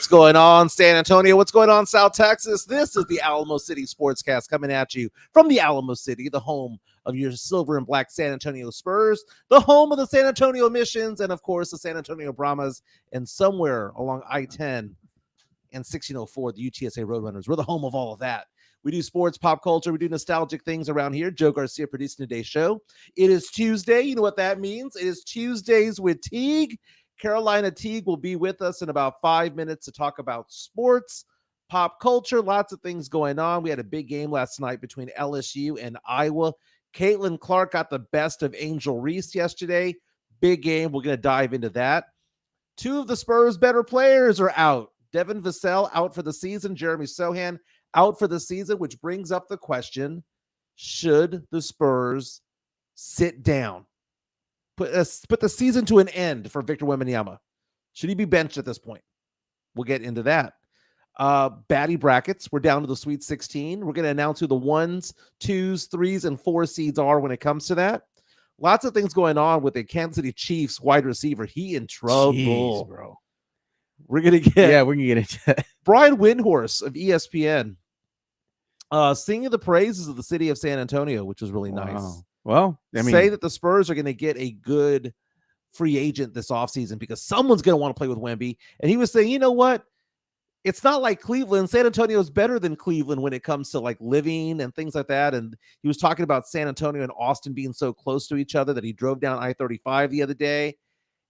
What's going on, San Antonio? What's going on, South Texas? This is the Alamo City Sportscast coming at you from the Alamo City, the home of your silver and black San Antonio Spurs, the home of the San Antonio Missions, and, of course, the San Antonio Brahmas, and somewhere along I-10 and 1604, the UTSA Roadrunners. We're the home of all of that. We do sports, pop culture. We do nostalgic things around here. Joe Garcia producing today's show. It is Tuesday. You know what that means. It is Tuesdays with Teague. Carolina Teague will be with us in about 5 minutes to talk about sports, pop culture, lots of things going on. We had a big game last night between LSU and Iowa. Caitlin Clark got the best of Angel Reese yesterday. Big game. We're going to dive into that. Two of the Spurs' better players are out. Devin Vassell out for the season. Jeremy Soshan out for the season, which brings up the question, should the Spurs sit down? Put the season to an end for Victor Wembanyama. Should he be benched at this point? We'll get into that. Batty brackets. We're down to the Sweet 16. We're going to announce who the 1s, 2s, 3s, and 4 seeds are when it comes to that. Lots of things going on with the Kansas City Chiefs wide receiver. He in trouble. Jeez, bro. We're going to get into that. Brian Windhorst of ESPN singing the praises of the city of San Antonio, which was really nice. Well, I mean, say that the Spurs are going to get a good free agent this offseason because someone's going to want to play with Wemby. And he was saying, you know what? It's not like Cleveland. San Antonio is better than Cleveland when it comes to like living and things like that. And he was talking about San Antonio and Austin being so close to each other that he drove down I-35 the other day.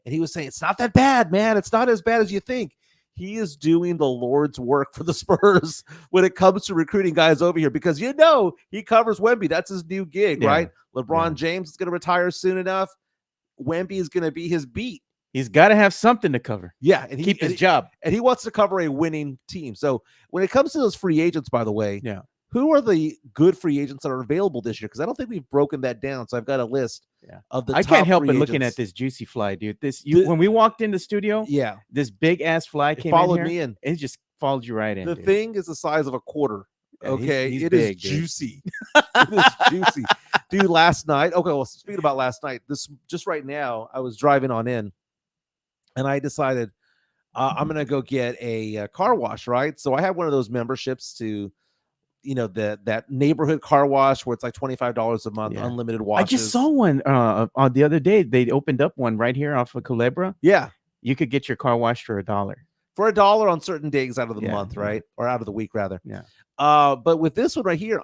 And he was saying, it's not that bad, man. It's not as bad as you think. He is doing the Lord's work for the Spurs when it comes to recruiting guys over here because, you know, he covers Wemby. That's his new gig, right? LeBron James is going to retire soon enough. Wemby is going to be his beat. He's got to have something to cover. Yeah. And keep his job. And he wants to cover a winning team. So when it comes to those free agents, by the way, who are the good free agents that are available this year? Because I don't think we've broken that down. So I've got a list of the I top can't help free but agents. looking at this juicy fly, dude. When we walked in the studio, this big ass fly followed me in. And it just followed you right in. The thing is the size of a quarter. Okay, he's it big, is juicy. It is juicy, dude. Last night. Okay, well, speaking about last night, just right now, I was driving on in, and I decided I'm gonna go get a car wash. Right, so I have one of those memberships to, you know, that neighborhood car wash where it's like $25 a month, unlimited washes. I just saw one on the other day. They opened up one right here off of Culebra. Yeah, you could get your car washed for $1. For $1 on certain days out of the month, right? Or out of the week, rather. Yeah. But with this one right here,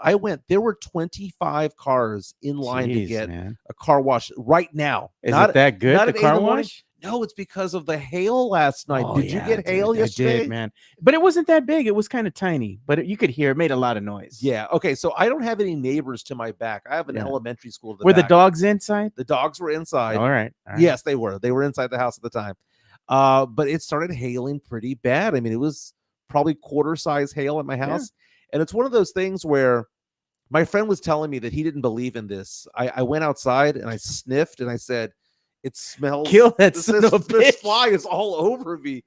there were 25 cars in line to get a car wash right now. Is it that good, the car wash? No, it's because of the hail last night. Did you get hail yesterday? I did, man. But it wasn't that big. It was kind of tiny, but you could hear it made a lot of noise. Yeah. Okay. So I don't have any neighbors to my back. I have an elementary school. Were the dogs inside? The dogs were inside. All right. Yes, they were. They were inside the house at the time. But it started hailing pretty bad. I mean, it was probably quarter size hail at my house. And it's one of those things where my friend was telling me that he didn't believe in this. I went outside and I sniffed and I said, it smells. Kill that son of a bitch. This fly is all over me.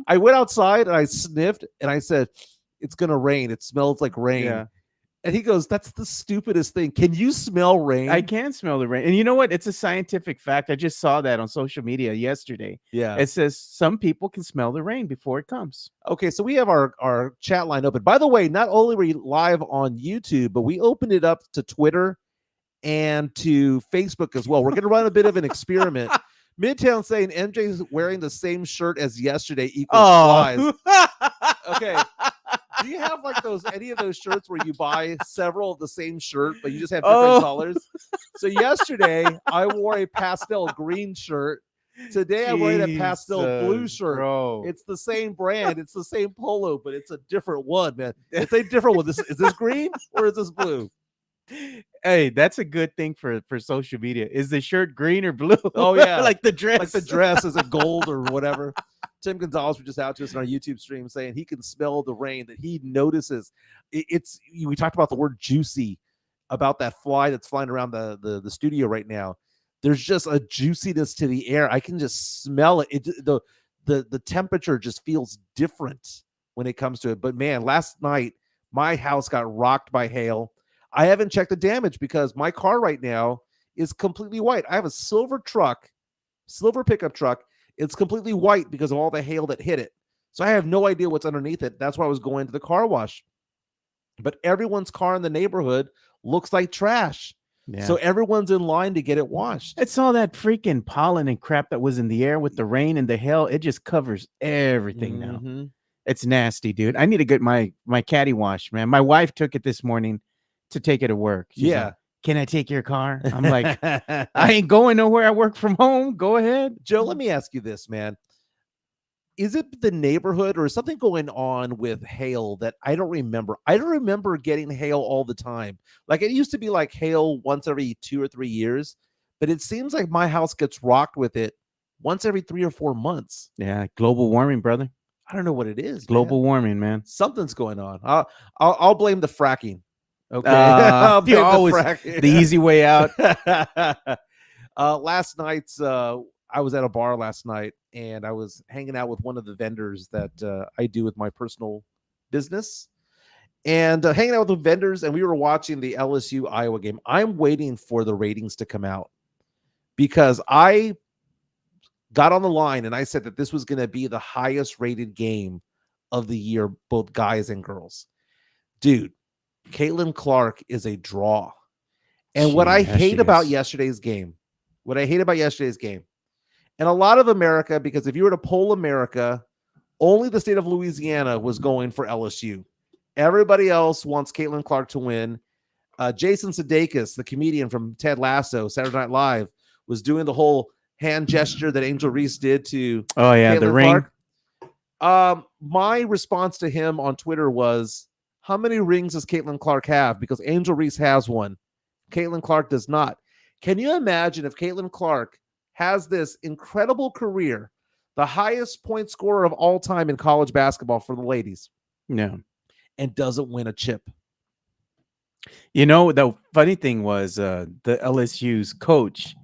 I went outside and I sniffed and I said, it's going to rain. It smells like rain. Yeah. And he goes, that's the stupidest thing. Can you smell rain? I can smell the rain. And you know what? It's a scientific fact. I just saw that on social media yesterday. Yeah. It says some people can smell the rain before it comes. Okay, so we have our chat line open. By the way, not only were we live on YouTube, but we opened it up to Twitter and to Facebook as well. We're going to run a bit of an experiment. Midtown saying MJ's wearing the same shirt as yesterday equals flies. Okay. Do you have like any of those shirts where you buy several of the same shirt, but you just have different colors? So yesterday I wore a pastel green shirt. Today I'm wearing a pastel blue shirt. Bro. It's the same brand. It's the same polo, but it's a different one, man. It's a different one. Is this green or is this blue? Hey, that's a good thing for social media. Is the shirt green or blue? Oh yeah, like the dress. Like the dress is a gold or whatever. Tim Gonzalez was just out to us in our YouTube stream saying he can smell the rain, that he notices. We talked about the word juicy, about that fly that's flying around the studio right now. There's just a juiciness to the air. I can just smell it. The temperature just feels different when it comes to it. But man, last night my house got rocked by hail. I haven't checked the damage because my car right now is completely white. I have a silver pickup truck. It's completely white because of all the hail that hit it. So I have no idea what's underneath it. That's why I was going to the car wash. But everyone's car in the neighborhood looks like trash. Yeah. So everyone's in line to get it washed. It's all that freaking pollen and crap that was in the air with the rain and the hail. It just covers everything now. It's nasty, dude. I need to get my caddy washed, man. My wife took it this morning to take it to work. She's like, can I take your car? I'm like, I ain't going nowhere. I work from home. Go ahead. Joe, let me ask you this, man. Is it the neighborhood or is something going on with hail that I don't remember? I don't remember getting hail all the time. Like it used to be like hail once every 2 or 3 years, but it seems like my house gets rocked with it once every 3 or 4 months. Yeah, global warming, brother. I don't know what it is. Global warming, man. Something's going on. I'll blame the fracking. Okay, you're always the easy way out. Last night's I was at a bar last night and I was hanging out with one of the vendors that I do with my personal business, and hanging out with the vendors, and we were watching the LSU Iowa game. I'm waiting for the ratings to come out because I got on the line and I said that this was going to be the highest rated game of the year, both guys and girls. Dude, Caitlin Clark is a draw. And what I hate about yesterday's game, and a lot of America, because if you were to poll America, only the state of Louisiana was going for LSU. Everybody else wants Caitlin Clark to win. Jason Sudeikis, the comedian from Ted Lasso, Saturday Night Live, was doing the whole hand gesture that Angel Reese did to Caitlin the ring. Clark. My response to him on Twitter was, how many rings does Caitlin Clark have? Because Angel Reese has one. Caitlin Clark does not. Can you imagine if Caitlin Clark has this incredible career, the highest point scorer of all time in college basketball for the ladies? No. And doesn't win a chip. You know, the funny thing was the LSU's coach,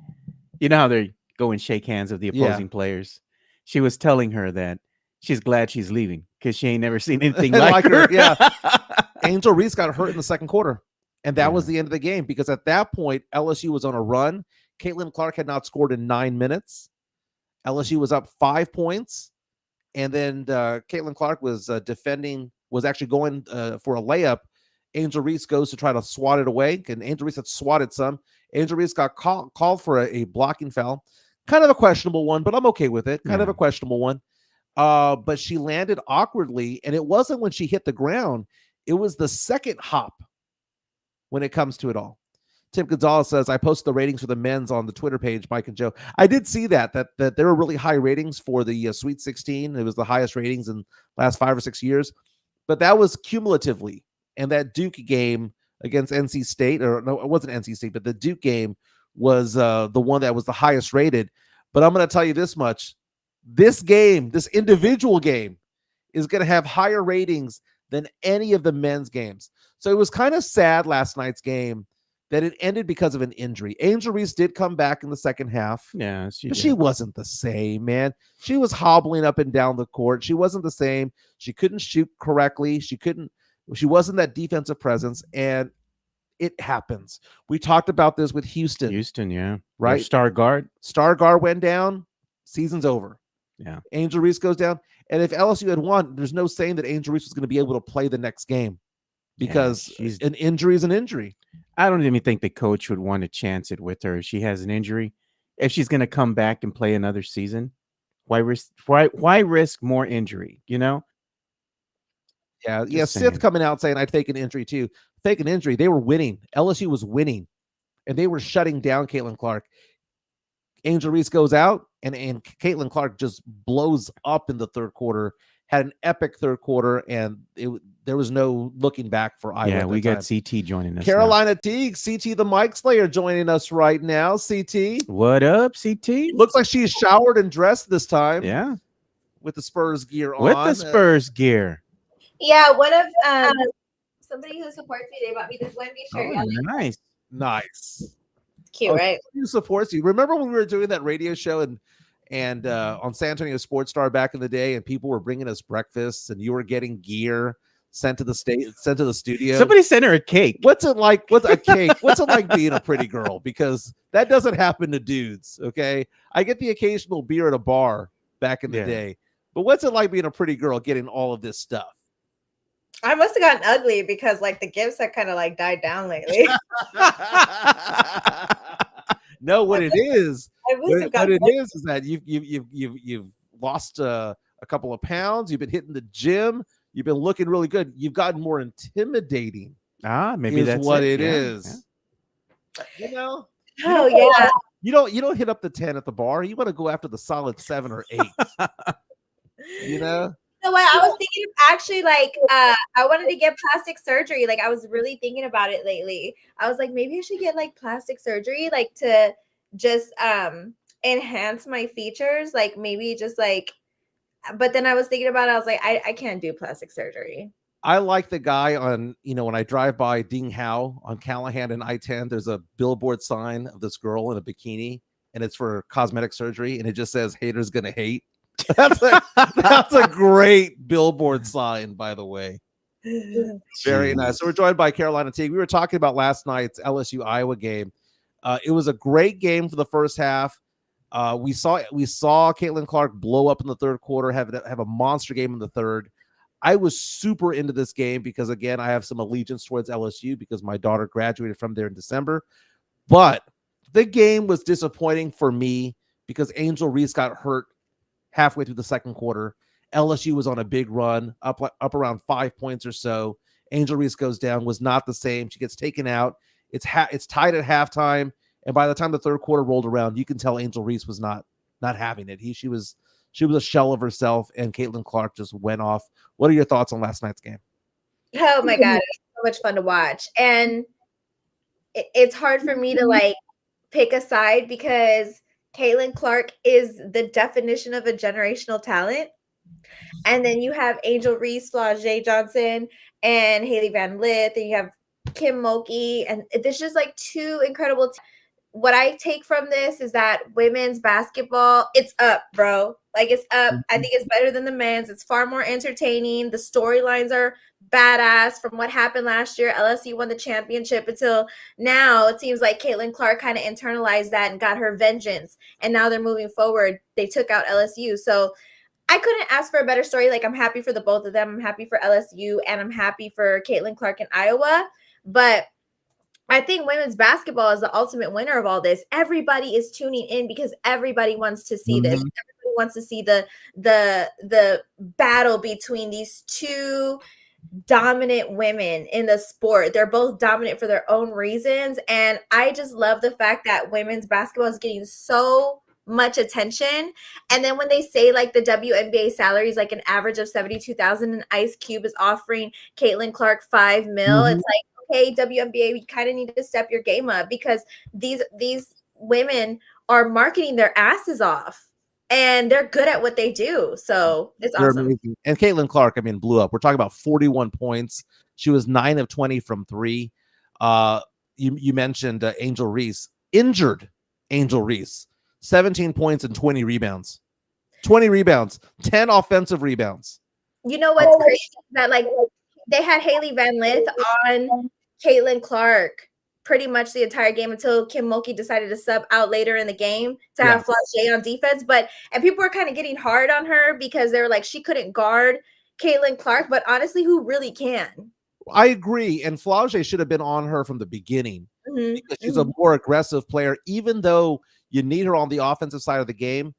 you know how they go and shake hands with the opposing players? She was telling her that she's glad she's leaving because she ain't never seen anything like her. Yeah. Angel Reese got hurt in the second quarter. And that was the end of the game because at that point, LSU was on a run. Caitlin Clark had not scored in 9 minutes. LSU was up 5 points. And then Caitlin Clark was defending, was actually going for a layup. Angel Reese goes to try to swat it away. And Angel Reese had swatted some. Angel Reese got called for a blocking foul. Kind of a questionable one, but I'm okay with it. Kind of a questionable one. But she landed awkwardly. And it wasn't when she hit the ground. It was the second hop when it comes to it all. Tim Gonzalez says, I posted the ratings for the men's on the Twitter page, Mike and Joe. I did see that there were really high ratings for the Sweet 16. It was the highest ratings in the last 5 or 6 years. But that was cumulatively. And that Duke game against NC State, or no, it wasn't NC State, but the Duke game was the one that was the highest rated. But I'm going to tell you this much. This game, this individual game, is going to have higher ratings than any of the men's games. So it was kind of sad last night's game that it ended because of an injury. Angel Reese did come back in the second half. Yeah, but she wasn't the same, man. She was hobbling up and down the court. She wasn't the same. She couldn't shoot correctly. She wasn't that defensive presence, and it happens. We talked about this with Houston. Yeah. Right? Their star guard went down. Season's over. Yeah. Angel Reese goes down. And if LSU had won, there's no saying that Angel Reese was going to be able to play the next game because an injury is an injury. I don't even think the coach would want to chance it with her if she has an injury. If she's going to come back and play another season, why risk more injury, you know? Yeah. Sith coming out saying I'd fake an injury too. Fake an injury. They were winning. LSU was winning, and they were shutting down Caitlin Clark. Angel Reese goes out, and Caitlin Clark just blows up in the third quarter. Had an epic third quarter, and there was no looking back for Iowa. Yeah, we got CT joining us. Carolina now. Teague, CT the Mike Slayer joining us right now. CT, what up, CT? Looks like she's showered and dressed this time. Yeah, with the Spurs gear on. With the Spurs gear. Yeah, one of somebody who supports me, they bought me this Wemby shirt. Oh, nice. Cute, right? Who supports you? Remember when we were doing that radio show and on San Antonio Sports Star back in the day, and people were bringing us breakfasts, and you were getting gear sent to the studio. Somebody sent her a cake. What's it like? What's a cake? What's it like being a pretty girl? Because that doesn't happen to dudes. Okay, I get the occasional beer at a bar back in the day, But what's it like being a pretty girl getting all of this stuff? I must have gotten ugly because like the gifts have kind of like died down lately. No, what it is that you've lost a couple of pounds. You've been hitting the gym. You've been looking really good. You've gotten more intimidating. Maybe that's what it is. Yeah. You know. Oh yeah. You don't hit up the 10 at the bar. You want to go after the solid 7 or 8. You know. So what I was thinking of actually like I wanted to get plastic surgery. Like I was really thinking about it lately. I was like, maybe I should get like plastic surgery, like to just enhance my features. Like maybe just like, but then I was thinking about it. I was like, I can't do plastic surgery. I like the guy on, when I drive by Ding Hao on Callahan and I-10, there's a billboard sign of this girl in a bikini, and it's for cosmetic surgery, and it just says haters gonna hate. That's a great billboard sign, by the way. Very nice. So we're joined by Carolina Teague. We were talking about last night's LSU Iowa game. It was a great game for the first half. We saw Caitlin Clark blow up in the third quarter, have a monster game in the third. I was super into this game because, again, I have some allegiance towards LSU because my daughter graduated from there in December. But the game was disappointing for me because Angel Reese got hurt halfway through the second quarter. LSU was on a big run, up around 5 points or so. Angel Reese goes down, was not the same. She gets taken out. It's tied at halftime, and by the time the third quarter rolled around, you can tell Angel Reese was not having it. She was a shell of herself, and Caitlin Clark just went off. What are your thoughts on last night's game? Oh my God, it was so much fun to watch. And it's hard for me to like pick a side because Caitlin Clark is the definition of a generational talent. And then you have Angel Reese, Flau'jae Johnson, and Haley Van Lith, and you have Kim Mulkey, and there's just like two incredible what I take from this is that women's basketball, it's up, bro. Like it's up. I think it's better than the men's. It's far more entertaining. The storylines are badass from what happened last year. LSU won the championship until now. It seems like Caitlin Clark kind of internalized that and got her vengeance. And now they're moving forward. They took out LSU. So I couldn't ask for a better story. Like I'm happy for the both of them. I'm happy for LSU and I'm happy for Caitlin Clark in Iowa. But I think women's basketball is the ultimate winner of all this. Everybody is tuning in because everybody wants to see this. Everybody wants to see the battle between these two dominant women in the sport. They're both dominant for their own reasons. And I just love the fact that women's basketball is getting so much attention. And then when they say like the WNBA salary is like an average of $72,000 and Ice Cube is offering Caitlin Clark $5 million, it's like, okay, WNBA, we kind of need to step your game up because these women are marketing their asses off and they're good at what they do. So it's awesome. Amazing. And Caitlin Clark, blew up. We're talking about 41 points. She was 9 of 20 from 3. You mentioned Angel Reese, injured Angel Reese, 17 points and 20 rebounds. 20 rebounds, 10 offensive rebounds. You know what's crazy? That like they had Haley Van Lith on Caitlin Clark pretty much the entire game until Kim Mulkey decided to sub out later in the game to have Flau'jae on defense. And people were kind of getting hard on her because they were like, she couldn't guard Caitlin Clark. But honestly, who really can? I agree. And Flau'jae should have been on her from the beginning because she's a more aggressive player, even though you need her on the offensive side of the game.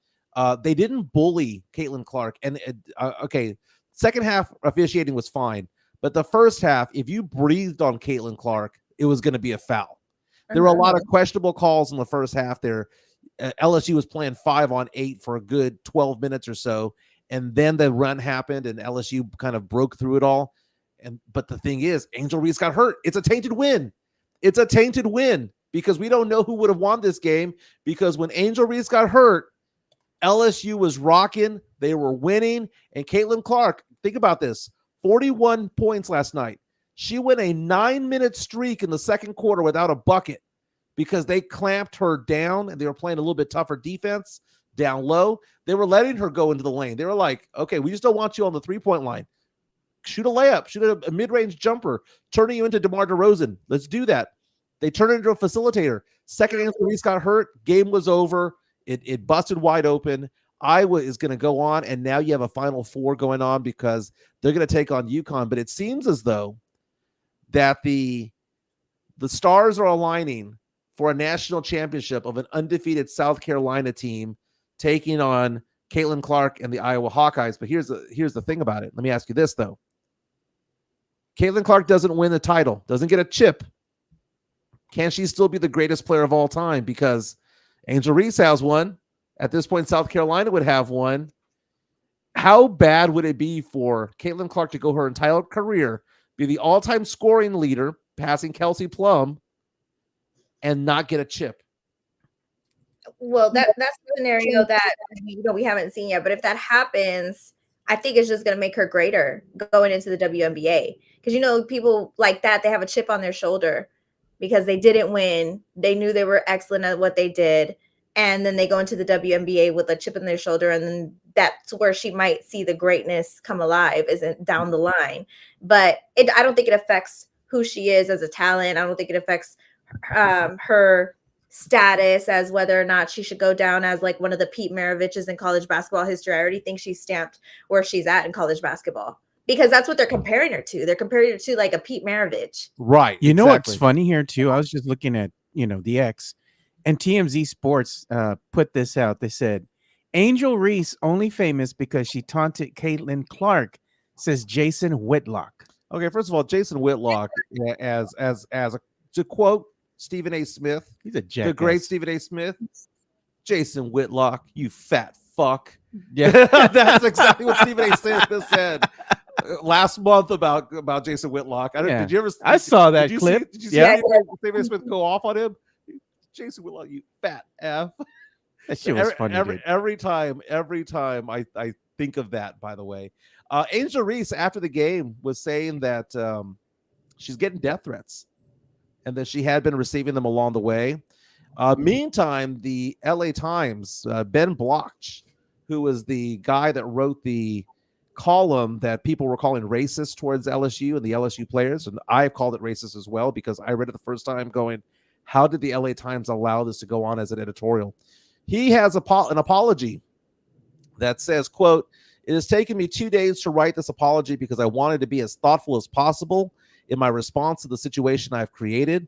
They didn't bully Caitlin Clark. And second half officiating was fine. But the first half, if you breathed on Caitlin Clark, it was going to be a foul. There were a lot of questionable calls in the first half there. LSU was playing 5-on-8 for a good 12 minutes or so. And then the run happened and LSU kind of broke through it all. But the thing is, Angel Reese got hurt. It's a tainted win. It's a tainted win because we don't know who would have won this game because when Angel Reese got hurt, LSU was rocking. They were winning. And Caitlin Clark, think about this. 41 points last night. She went a 9-minute streak in the second quarter without a bucket because they clamped her down and they were playing a little bit tougher defense down low. They were letting her go into the lane. They were like, okay, we just don't want you on the 3-point line. Shoot a layup, shoot a mid-range jumper, turning you into DeMar DeRozan. Let's do that. They turned her into a facilitator. Second Angel Reese got hurt. Game was over. It busted wide open. Iowa is going to go on, and now you have a Final Four going on because they're going to take on UConn. But it seems as though that the stars are aligning for a national championship of an undefeated South Carolina team taking on Caitlin Clark and the Iowa Hawkeyes. But here's the thing about it. Let me ask you this, though. Caitlin Clark doesn't win the title, doesn't get a chip. Can she still be the greatest player of all time? Because Angel Reese has one. At this point, South Carolina would have one. How bad would it be for Caitlin Clark to go her entire career, be the all-time scoring leader, passing Kelsey Plum, and not get a chip? Well, that's the scenario that we haven't seen yet. But if that happens, I think it's just going to make her greater going into the WNBA. Because, people like that, they have a chip on their shoulder because they didn't win. They knew they were excellent at what they did. And then they go into the WNBA with a chip on their shoulder. And then that's where she might see the greatness come alive, isn't down the line. But I don't think it affects who she is as a talent. I don't think it affects her status as whether or not she should go down as like one of the Pete Maraviches in college basketball history. I already think she's stamped where she's at in college basketball because that's what they're comparing her to. They're comparing her to like a Pete Maravich. Right. You know what's funny here too? I was just looking at, the X, and TMZ Sports put this out. They said, Angel Reese only famous because she taunted Caitlin Clark, says Jason Whitlock. Okay, first of all, Jason Whitlock, to quote Stephen A. Smith, he's a jackass. The great Stephen A. Smith. Jason Whitlock, you fat fuck. Yeah, that's exactly what Stephen A. Smith said last month about Jason Whitlock. Did you ever? I saw that clip. Did you see Stephen A. Smith go off on him? Jason Whitlock, you fat F. That shit was funny. Every time I think of that. By the way, Angel Reese after the game was saying that she's getting death threats, and that she had been receiving them along the way. Meantime, the LA Times, Ben Bloch, who was the guy that wrote the column that people were calling racist towards LSU and the LSU players, and I've called it racist as well because I read it the first time going, how did the LA Times allow this to go on as an editorial? He has an apology that says, quote, it has taken me 2 days to write this apology because I wanted to be as thoughtful as possible in my response to the situation I've created.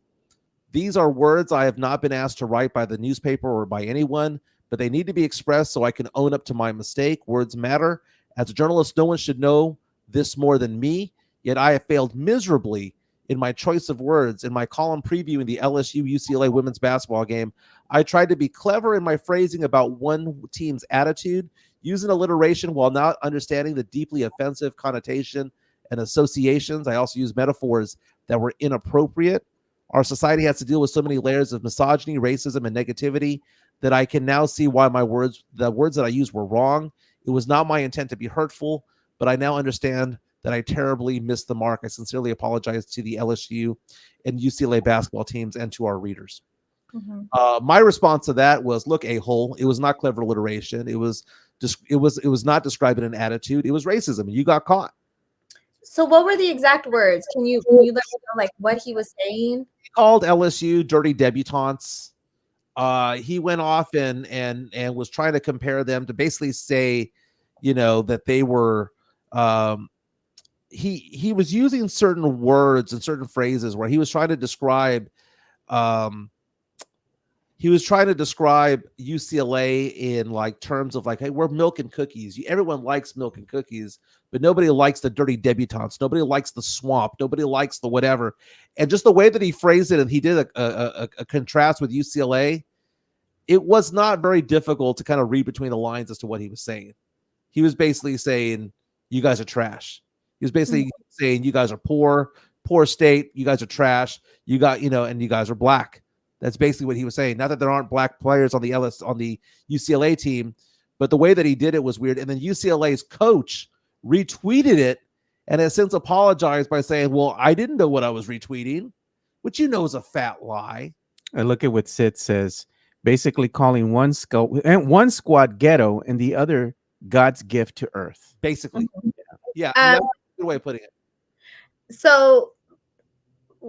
These are words I have not been asked to write by the newspaper or by anyone, but they need to be expressed so I can own up to my mistake. Words matter. As a journalist, no one should know this more than me, yet I have failed miserably in my choice of words. In my column previewing the LSU-UCLA women's basketball game, I tried to be clever in my phrasing about one team's attitude, using alliteration while not understanding the deeply offensive connotation and associations. I also use metaphors that were inappropriate. Our society has to deal with so many layers of misogyny, racism, and negativity that I can now see why the words that I used were wrong. It was not my intent to be hurtful, but I now understand that I terribly missed the mark. I sincerely apologize to the LSU and UCLA basketball teams and to our readers. Mm-hmm. My response to that was, look, a-hole, it was not clever alliteration. It was not describing an attitude. It was racism, and you got caught. So what were the exact words? Can you let me know like what he was saying? He called LSU dirty debutantes. He went off and was trying to compare them to basically say, that they were he was using certain words and certain phrases where he was trying to describe UCLA in like terms of like, hey, we're milk and cookies. Everyone likes milk and cookies, but nobody likes the dirty debutantes. Nobody likes the swamp. Nobody likes the whatever. And just the way that he phrased it, and he did a contrast with UCLA, it was not very difficult to kind of read between the lines as to what he was saying. He was basically saying, you guys are trash. He was basically saying, you guys are poor state. You guys are trash. You got, and you guys are black. That's basically what he was saying. Not that there aren't black players on the UCLA team, but the way that he did it was weird. And then UCLA's coach retweeted it and has since apologized by saying, well, I didn't know what I was retweeting, which is a fat lie. I look at what Sid says, basically calling one squad ghetto and the other God's gift to earth. Basically. Yeah. That's a good way of putting it. So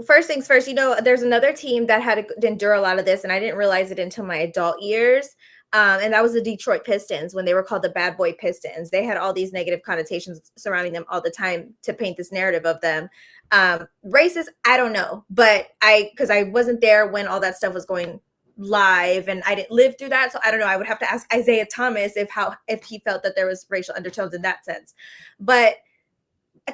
first things first, there's another team that had to endure a lot of this, and I didn't realize it until my adult years. And that was the Detroit Pistons when they were called the Bad Boy Pistons. They had all these negative connotations surrounding them all the time to paint this narrative of them. Racist, I don't know, but because I wasn't there when all that stuff was going live and I didn't live through that, so I don't know. I would have to ask Isaiah Thomas if he felt that there was racial undertones in that sense. But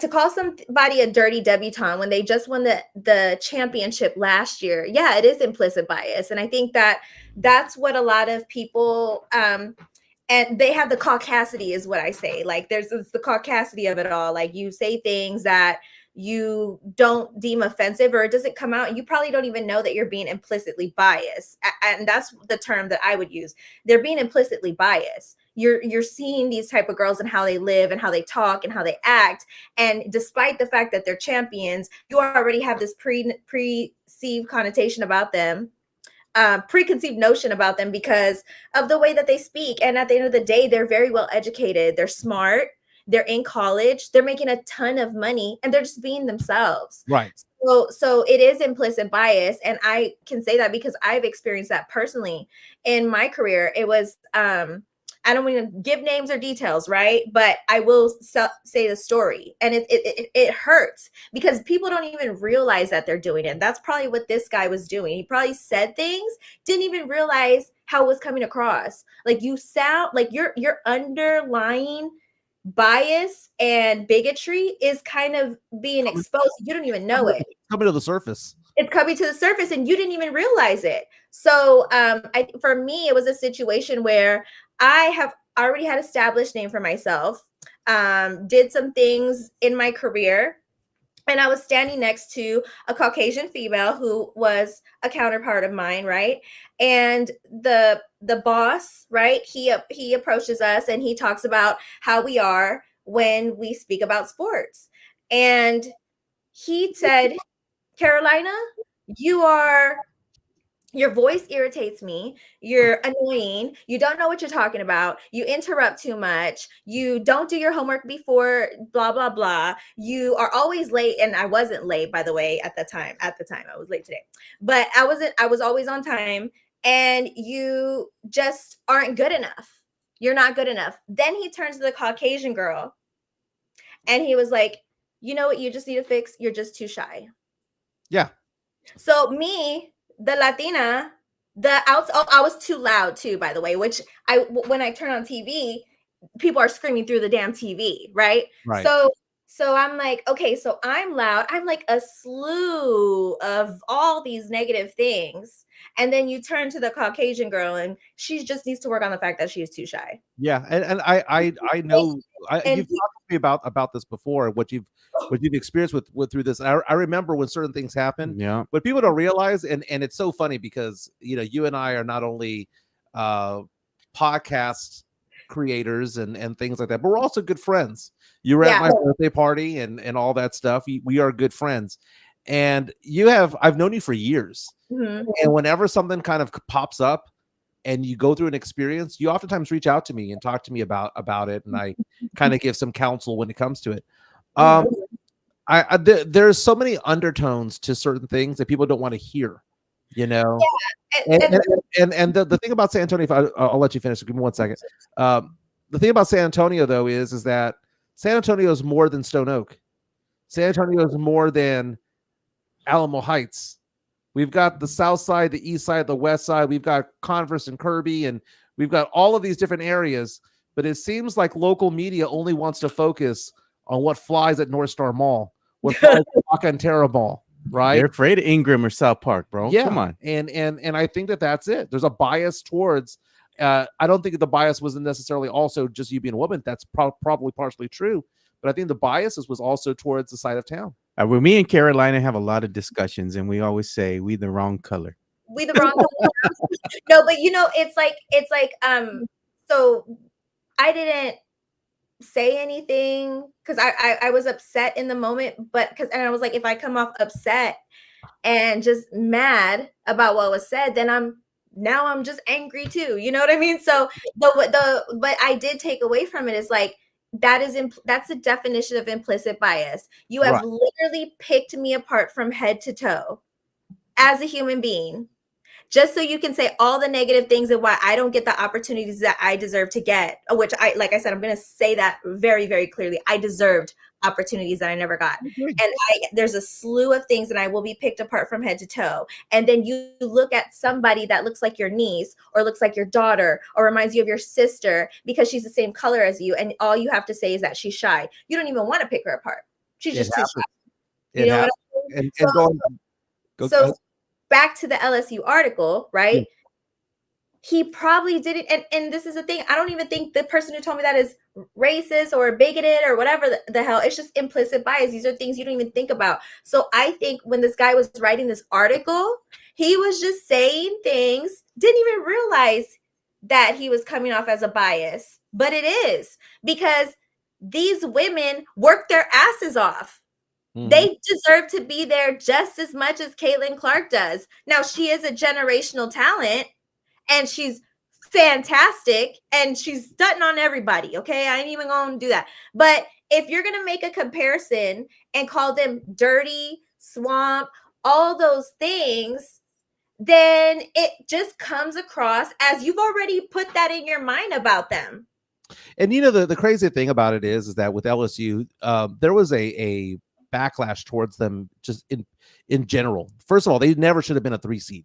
to call somebody a dirty debutante when they just won the championship last year, yeah, it is implicit bias. And I think that's what a lot of people and they have the caucasity is what I say. Like it's the caucasity of it all. Like you say things that you don't deem offensive, or it doesn't come out and you probably don't even know that you're being implicitly biased. And that's the term that I would use. They're being implicitly biased. You're seeing these type of girls and how they live and how they talk and how they act. And despite the fact that they're champions, you already have this preconceived connotation about them, preconceived notion about them because of the way that they speak. And at the end of the day, they're very well educated. They're smart. They're in college. They're making a ton of money and they're just being themselves. Right. So it is implicit bias. And I can say that because I've experienced that personally in my career. It was, I don't want to give names or details, right? But I will say the story. And it hurts because people don't even realize that they're doing it. That's probably what this guy was doing. He probably said things, didn't even realize how it was coming across. Like you sound like your underlying bias and bigotry is kind of being exposed. You don't even know it. Coming to the surface. It's coming to the surface and you didn't even realize it. So for me, it was a situation where I have already had established name for myself, did some things in my career, and I was standing next to a Caucasian female who was a counterpart of mine, right? And the boss, right? He approaches us and he talks about how we are when we speak about sports. And he said, Carolina, your voice irritates me. You're annoying. You don't know what you're talking about. You interrupt too much. You don't do your homework before blah, blah, blah. You are always late. And I wasn't late, by the way, at the time. I was late today. But I was always on time. And you just aren't good enough. You're not good enough. Then he turns to the Caucasian girl. And he was like, you know what you just need to fix? You're just too shy. Yeah. So me, the Latina, I was too loud too, by the way, which when I turn on TV, people are screaming through the damn TV, right? Right. So I'm like, okay, so I'm loud. I'm like a slew of all these negative things. And then you turn to the Caucasian girl and she just needs to work on the fact that she is too shy. Yeah. And I know you've talked to me about this before, what you've experienced with through this. I remember when certain things happen. Yeah. But people don't realize, and it's so funny because you and I are not only podcast creators and things like that, but we're also good friends. You were at my birthday party and all that stuff. We are good friends. And I've known you for years. Mm-hmm. And whenever something kind of pops up and you go through an experience, you oftentimes reach out to me and talk to me about it. And I kind of give some counsel when it comes to it. There's so many undertones to certain things that people don't want to hear, Yeah. And the thing about San Antonio, I'll let you finish. Give me 1 second. The thing about San Antonio, though, is that San Antonio is more than Stone Oak. San Antonio is more than Alamo Heights. We've got the south side, the east side, the west side. We've got Converse and Kirby, and we've got all of these different areas. But it seems like local media only wants to focus on what flies at North Star Mall, what flies at Alcantara Mall, right? They're afraid of Ingram or South Park, bro. Yeah. Come on. And I think that's it. There's a bias towards. I don't think the bias wasn't necessarily also just you being a woman. That's probably partially true. But I think the bias was also towards the side of town. Well, me and Carolina have a lot of discussions, and we always say we the wrong color. We the wrong color. No, but it's like so I didn't say anything because I was upset in the moment, and I was like, if I come off upset and just mad about what was said, then I'm just angry too. You know what I mean? So but I did take away from it is like that's the definition of implicit bias. You have literally picked me apart from head to toe as a human being. just so you can say all the negative things and why I don't get the opportunities that I deserve to get, which like I said, I'm going to say that very, very clearly. I deserved opportunities that I never got. And there's a slew of things and I will be picked apart from head to toe. And then you look at somebody that looks like your niece or looks like your daughter or reminds you of your sister because she's the same color as you. And all you have to say is that she's shy. You don't even want to pick her apart. She's just too shy. You know what I mean? So back to the LSU article, right? Yeah. He probably didn't. And this is the thing. I don't even think the person who told me that is racist or bigoted or whatever the hell. It's just implicit bias. These are things you don't even think about. So I think when this guy was writing this article, he was just saying things, didn't even realize that he was coming off as a bias. But it is, because these women work their asses off. Mm-hmm. They deserve to be there just as much as Caitlin Clark does. Now, she is a generational talent and she's fantastic and she's stunting on everybody. Okay. I ain't even going to do that. But if you're going to make a comparison and call them dirty, swamp, all those things, then it just comes across as you've already put that in your mind about them. And you know, the crazy thing about it is that with LSU, there was a backlash towards them just in general. First of all, they never should have been a 3 seed.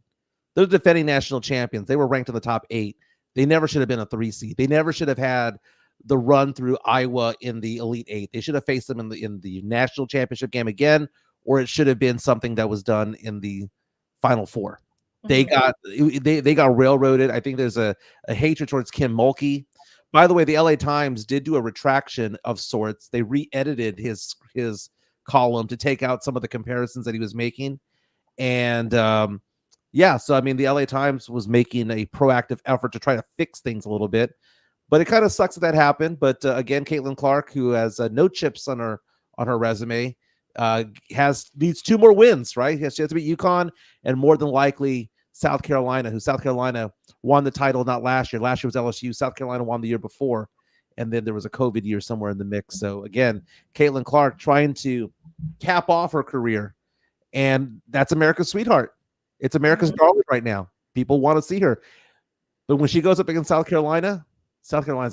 They're the defending national champions. They were ranked in the top 8. They never should have been a 3 seed. They never should have had the run through Iowa in the Elite 8. They should have faced them in the national championship game again, or it should have been something that was done in the Final Four. Mm-hmm. They got railroaded. I think there's a hatred towards Kim Mulkey. By the way, the LA Times did do a retraction of sorts. They re-edited his column to take out some of the comparisons that he was making. And so I mean, the LA Times was making a proactive effort to try to fix things a little bit, but it kind of sucks that happened. But again, Caitlin Clark, who has no chips on her resume, needs 2 more wins, right? She has to beat UConn and more than likely South Carolina, South Carolina won the title not last year. Last year was LSU. South Carolina won the year before. And then there was a COVID year somewhere in the mix. So again, Caitlin Clark trying to cap off her career. And that's America's sweetheart. It's America's darling right now. People want to see her. But when she goes up against South Carolina's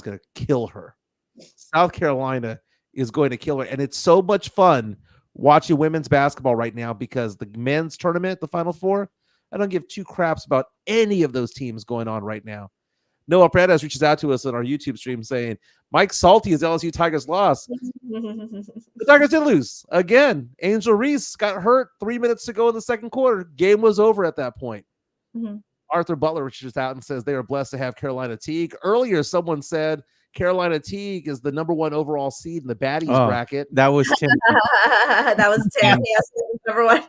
going to kill her. South Carolina is going to kill her. And it's so much fun watching women's basketball right now because the men's tournament, the Final Four, I don't give 2 craps about any of those teams going on right now. Noah Paredes reaches out to us on our YouTube stream saying, Mike salty as LSU Tigers lost. The Tigers did lose. Again, Angel Reese got hurt 3 minutes to go in the second quarter. Game was over at that point. Mm-hmm. Arthur Butler reaches out and says they are blessed to have Carolina Teague. Earlier, someone said Carolina Teague is the number 1 overall seed in the baddies bracket. That was Tim. That was Tim. Yes, number 1.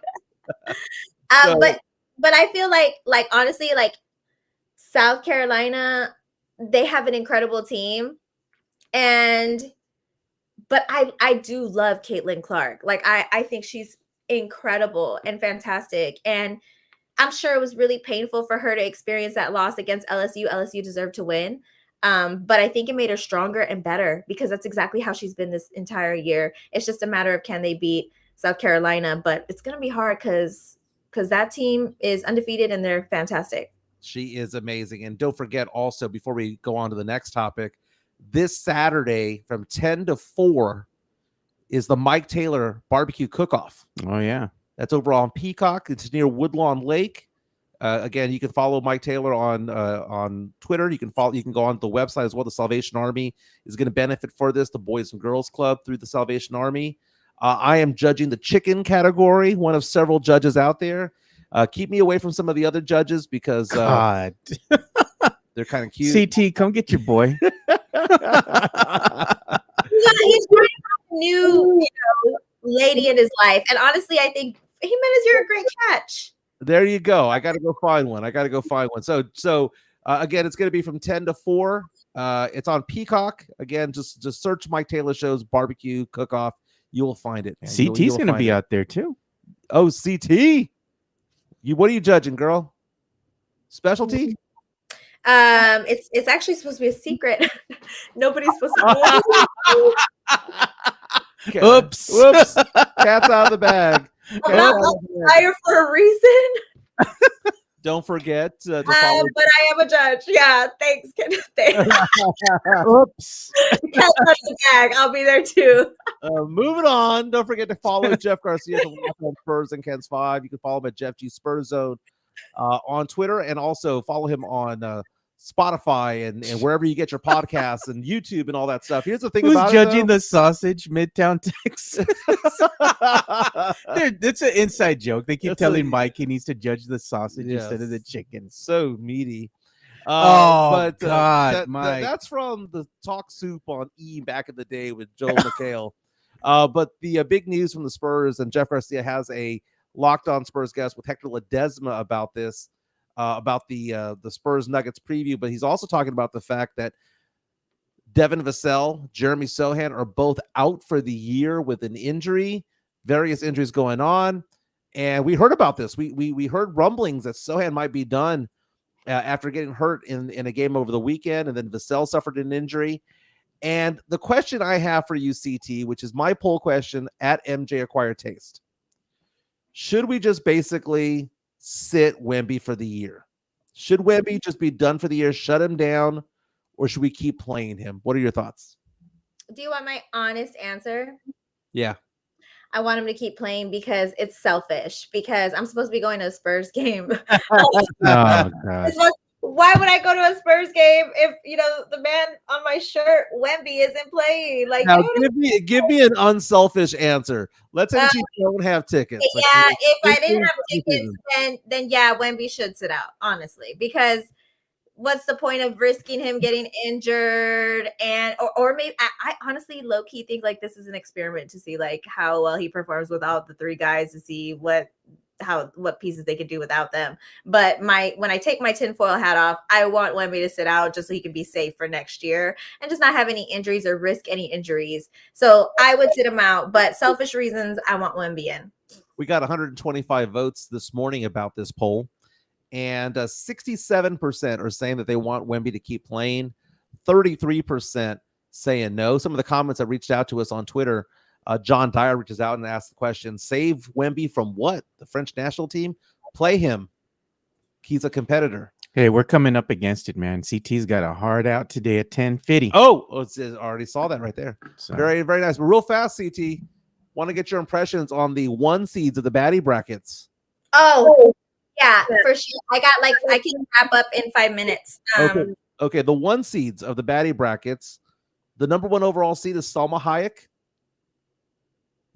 But I feel like honestly, like South Carolina, they have an incredible team. But I do love Caitlin Clark. Like I think she's incredible and fantastic. And I'm sure it was really painful for her to experience that loss against LSU. LSU deserved to win. But I think it made her stronger and better because that's exactly how she's been this entire year. It's just a matter of can they beat South Carolina, but it's going to be hard because that team is undefeated and they're fantastic. She is amazing. And don't forget also, before we go on to the next topic, this Saturday from 10 to 4 is the Mike Taylor barbecue cook-off. Oh, yeah. That's over on Peacock. It's near Woodlawn Lake. Again, you can follow Mike Taylor on Twitter. You can go on the website as well. The Salvation Army is going to benefit for this, the Boys and Girls Club through the Salvation Army. I am judging the chicken category, one of several judges out there. Keep me away from some of the other judges because God, they're kind of cute. CT, come get your boy. He's trying to have a new lady in his life. And honestly, I think he meant as you're a great catch. There you go. I got to go find one. So again, it's going to be from 10 to 4. It's on Peacock. Again, just search Mike Taylor Show's barbecue cook-off. You will find it. Man. CT's going to be out there too. Oh, CT. What are you judging, girl? Specialty? It's actually supposed to be a secret. Nobody's supposed to know. Okay. Oops. Cat's out of the bag. I'm not on fire for a reason. Don't forget to follow. But I am a judge. Yeah, thanks. Oops. Catch the bag. I'll be there too. Moving on. Don't forget to follow Jeff Garcia from Locked On Spurs and Ken's 5. You can follow him at Jeff G Spurs Zone on Twitter, and also follow him on Spotify and wherever you get your podcasts and YouTube and all that stuff. Here's the thing Who's about judging it, though. the sausage, Midtown Texas? It's an inside joke. They keep telling Mike he needs to judge the sausage instead of the chicken. So meaty. God, Mike. That's from the Talk Soup on E back in the day with Joel McHale. But the big news from the Spurs, and Jeff Garcia has a Locked On Spurs guest with Hector Ledesma about this, about the Spurs Nuggets preview. But he's also talking about the fact that Devin Vassell, Jeremy Soshan are both out for the year with an injury, various injuries going on. And we heard about this. We heard rumblings that Soshan might be done after getting hurt in a game over the weekend, and then Vassell suffered an injury. And the question I have for you, CT, which is my poll question at MJ Acquire Taste, should we just basically sit Wemby for the year? Should Wemby just be done for the year, shut him down, or should we keep playing him? What are your thoughts? Do you want my honest answer? Yeah. I want him to keep playing because it's selfish, because I'm supposed to be going to a Spurs game. Oh, God. Why would I go to a Spurs game if, the man on my shirt, Wemby, isn't playing? Like, now, give me an unselfish answer. Let's say you don't have tickets. Yeah, if I didn't have tickets, then yeah, Wemby should sit out, honestly, because what's the point of risking him getting injured? And or maybe I honestly low-key think like this is an experiment to see like how well he performs without the three guys, to see what pieces they could do without them. But when I take my tinfoil hat off, I want Wemby to sit out just so he can be safe for next year and just not have any injuries or risk any injuries. So I would sit him out, but selfish reasons, I want Wemby in. We got 125 votes this morning about this poll, and 67% are saying that they want Wemby to keep playing. 33% saying no. Some of the comments that reached out to us on Twitter, John Dyer reaches out and asks the question, save Wemby from what? The French national team? Play him. He's a competitor. Hey, we're coming up against it, man. CT's got a hard out today at 10:50. Oh, I already saw that right there. So. Very, very nice. But real fast, CT, want to get your impressions on the 1 seeds of the baddie brackets. Oh, yeah, for sure. I can wrap up in 5 minutes. Okay, the 1 seeds of the baddie brackets. The number 1 overall seed is Salma Hayek,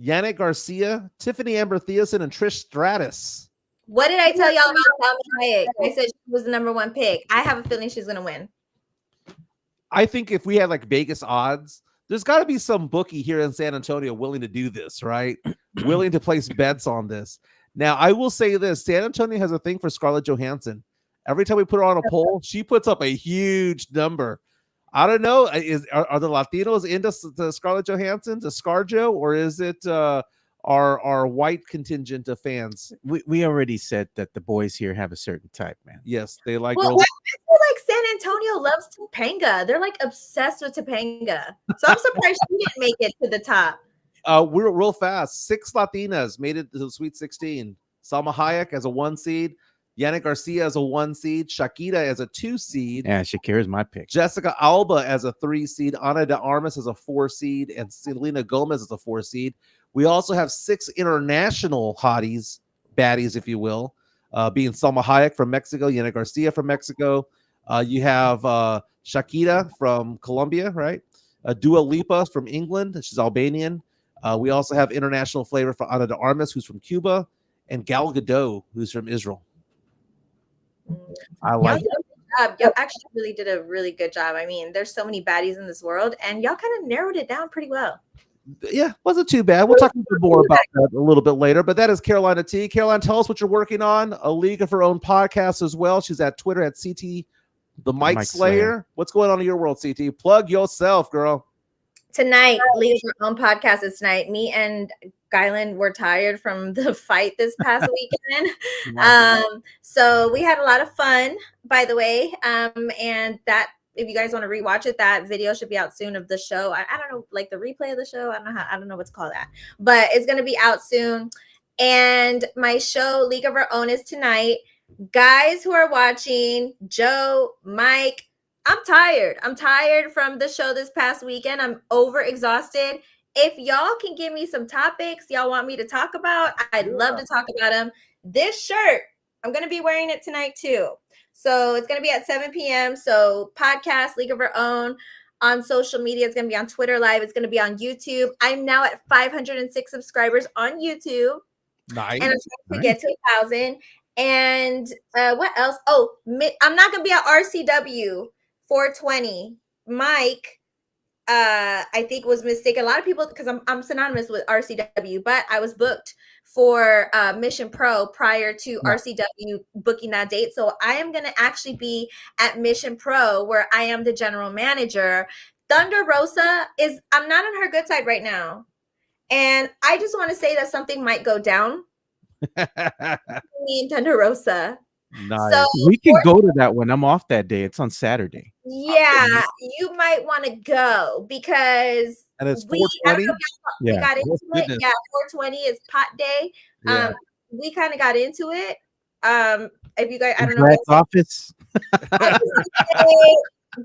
Yannick Garcia, Tiffany Amber Thiessen, and Trish Stratus. What did I tell y'all about Salma Hayek? I said she was the number 1 pick. I have a feeling she's going to win. I think if we had like Vegas odds, there's got to be some bookie here in San Antonio willing to do this, right? Willing to place bets on this. Now, I will say this. San Antonio has a thing for Scarlett Johansson. Every time we put her on a poll, she puts up a huge number. I don't know. Are the Latinos into Scarlett Johansson, to ScarJo, or is it our white contingent of fans? We already said that the boys here have a certain type, man. Yes, they like girls. I feel like San Antonio loves Topanga. They're like obsessed with Topanga. So I'm surprised she didn't make it to the top. We're real fast. 6 Latinas made it to the Sweet 16. Salma Hayek as a 1 seed. Yannick Garcia as a 1 seed. Shakira as a 2 seed. Yeah, Shakira's my pick. Jessica Alba as a 3 seed. Ana de Armas as a 4 seed. And Selena Gomez as a 4 seed. We also have 6 international hotties, baddies, if you will, being Salma Hayek from Mexico, Yannick Garcia from Mexico. You have Shakira from Colombia, right? Dua Lipa from England. She's Albanian. We also have international flavor for Ana de Armas, who's from Cuba, and Gal Gadot, who's from Israel. I like it. Y'all actually really did a really good job. I mean, there's so many baddies in this world, and y'all kind of narrowed it down pretty well. Yeah, wasn't too bad. We'll talk a bit more about that a little bit later, but that is Carolina Teague. Caroline, tell us what you're working on. A league of her own podcast as well. She's at Twitter at CT the Mike Slayer. What's going on in your world, CT? Plug yourself, girl. Tonight, League of Her Own podcast is tonight. Me and Gylan were tired from the fight this past weekend. So we had a lot of fun, by the way. And that, if you guys want to rewatch it, that video should be out soon of the show. I don't know, like the replay of the show. I don't know what's called that, but it's going to be out soon. And my show, League of Our Own, is tonight. guys who are watching, Joe, Mike, I'm tired. I'm tired from the show this past weekend. I'm overexhausted. If y'all can give me some topics y'all want me to talk about, I'd love to talk about them. This shirt, I'm going to be wearing it tonight too. So it's going to be at 7 p.m. So podcast, League of Our Own, on social media. It's going to be on Twitter Live. It's going to be on YouTube. I'm now at 506 subscribers on YouTube. Nice. And I'm trying to get to 1,000. And what else? Oh, I'm not going to be at RCW 420. Mike, I think was mistaken. A lot of people, because I'm synonymous with RCW, but I was booked for Mission Pro prior to RCW booking that date. So I am going to actually be at Mission Pro, where I am the general manager. Thunder Rosa I'm not on her good side right now. And I just want to say that something might go down. Me and Thunder Rosa. Nice. So we can go to that one. I'm off that day. It's on Saturday. Yeah, you might want to go because and it's 420. We got into it. Yeah, 420 is pot day. We kind of got into it. If you guys, I don't know. Office.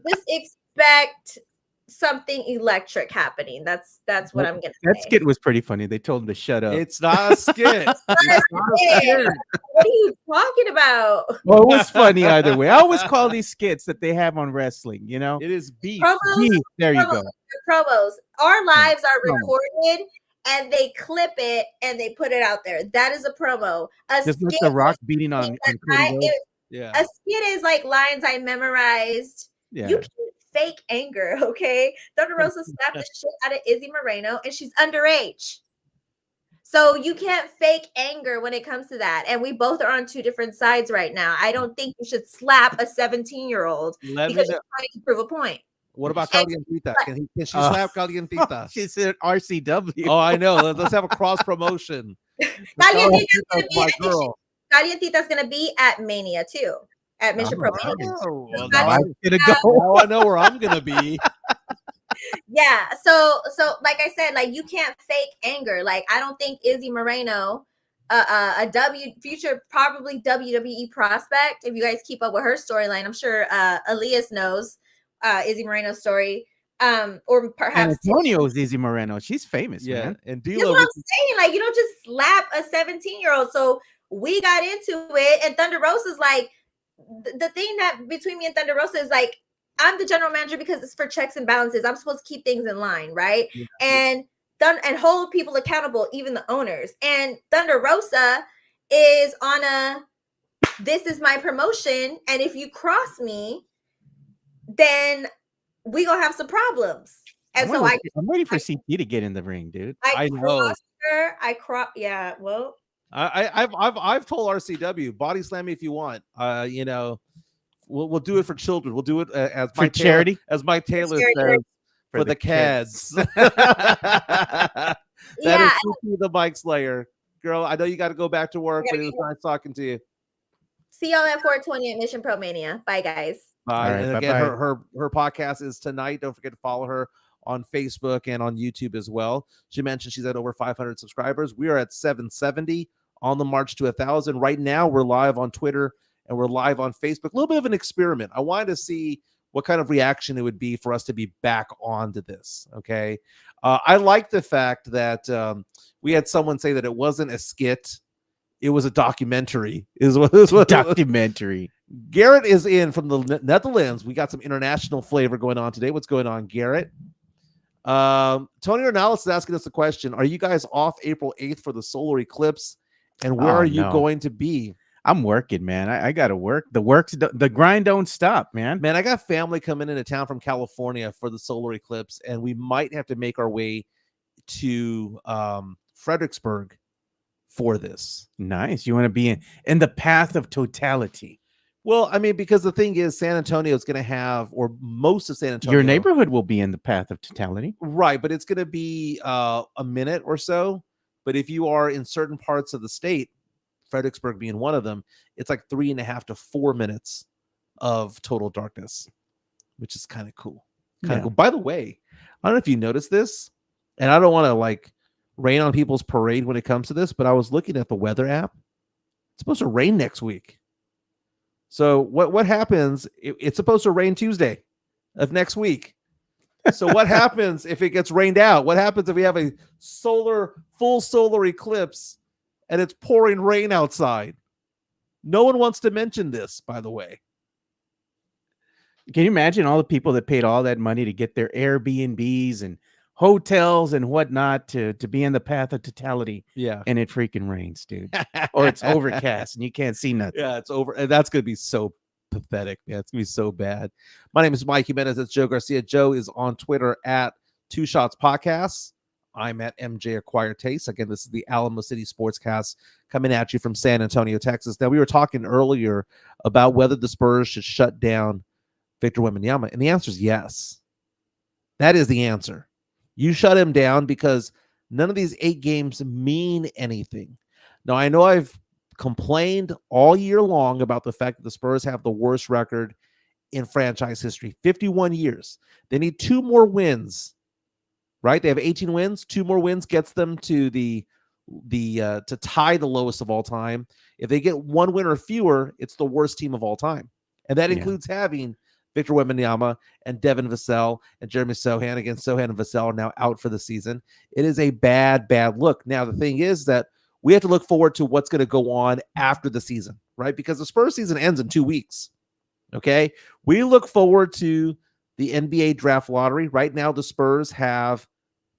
Just expect something electric happening. That's what I'm gonna say. That skit was pretty funny. They told him to shut up. It's not a skit. What are you talking about? Well, it was funny either way. I always call these skits that they have on wrestling, you know? It is beef. Beef. There you go. Promos. Our lives are recorded and they clip it and they put it out there. That is a promo. Just like The Rock beating on yeah. A skit is like lines I memorized. Yeah. You can't fake anger, okay? Thunder Rosa slapped the shit out of Izzy Moreno and she's underage. So you can't fake anger when it comes to that. And we both are on two different sides right now. I don't think you should slap a 17-year-old because you're trying to prove a point. What about Calientita? Can she slap Calientita? She said RCW. Oh, I know. Let's have a cross promotion. Calientita's going to be at Mania too. At Mission Pro Mania. Now I know where I'm going to be. Yeah. So like I said, like you can't fake anger. Like I don't think Izzy Moreno, future probably WWE prospect, if you guys keep up with her storyline, I'm sure Elias knows Izzy Moreno's story. Or perhaps San Antonio's Izzy Moreno. She's famous, man. And that's what I'm saying. Like you don't just slap a 17-year-old. So we got into it, and Thunder Rosa's like the thing that between me and Thunder Rosa is like, I'm the general manager because it's for checks and balances. I'm supposed to keep things in line, right? Yeah. And hold people accountable, even the owners. And Thunder Rosa is on this is my promotion, and if you cross me, then we gonna have some problems. And I'm waiting for CT to get in the ring, dude. I know. Yeah. Well, I've told RCW, body slam me if you want. You know. We'll do it for children. We'll do it as for charity, as Mike Taylor says, for the kids. That is the Mike Slayer. Girl, I know you got to go back to work, but it was nice talking to you. See y'all at 420 at Mission Pro Mania. Bye, guys. Bye. Right, and again, her podcast is tonight. Don't forget to follow her on Facebook and on YouTube as well. She mentioned she's at over 500 subscribers. We are at 770 on the march to 1,000. Right now, we're live on Twitter. And we're live on Facebook. A little bit of an experiment. I wanted to see what kind of reaction it would be for us to be back onto this. Okay. I like the fact that we had someone say that it wasn't a skit. It was a documentary. Documentary. Garrett is in from the Netherlands. We got some international flavor going on today. What's going on, Garrett? Tony Ornalis is asking us a question. Are you guys off April 8th for the solar eclipse? And where are you going to be? I'm working, man. I got to work. The grind don't stop, man. Man, I got family coming into town from California for the solar eclipse, and we might have to make our way to Fredericksburg for this. Nice. You want to be in the path of totality. Well, I mean, because the thing is, San Antonio is going to have, or most of San Antonio. Your neighborhood will be in the path of totality. Right, but it's going to be a minute or so. But if you are in certain parts of the state, Fredericksburg being one of them, it's like 3.5 to 4 minutes of total darkness, which is kind of cool. Cool. By the way, I don't know if you noticed this, and I don't want to like rain on people's parade when it comes to this, but I was looking at the weather app. It's supposed to rain next week. So what happens? It's supposed to rain Tuesday of next week. So what happens if it gets rained out? What happens if we have a full solar eclipse and it's pouring rain outside? No one wants to mention this, by the way. Can you imagine all the people that paid all that money to get their Airbnbs and hotels and whatnot to be in the path of totality? Yeah. And it freaking rains, dude. Or it's overcast and you can't see nothing. Yeah, it's over. And that's going to be so pathetic. Yeah, it's going to be so bad. My name is Mike Jimenez. That's Joe Garcia. Joe is on Twitter at Two Shots Podcasts. I'm at MJ Acquired Taste. Again, this is the Alamo City Sportscast coming at you from San Antonio, Texas. Now, we were talking earlier about whether the Spurs should shut down Victor Wembanyama, and the answer is yes. That is the answer. You shut him down because none of these 8 games mean anything. Now, I know I've complained all year long about the fact that the Spurs have the worst record in franchise history, 51 years. They need 2 more wins, right? They have 18 wins. 2 more wins gets them to to tie the lowest of all time. If they get 1 win or fewer, it's the worst team of all time. And that includes having Victor Wembanyama and Devin Vassell and Jeremy Soshan. Again, Soshan and Vassell are now out for the season. It is a bad look. Now, the thing is that we have to look forward to what's going to go on after the season, right? Because the Spurs season ends in 2 weeks, okay? We look forward to the NBA draft lottery. Right now, the Spurs have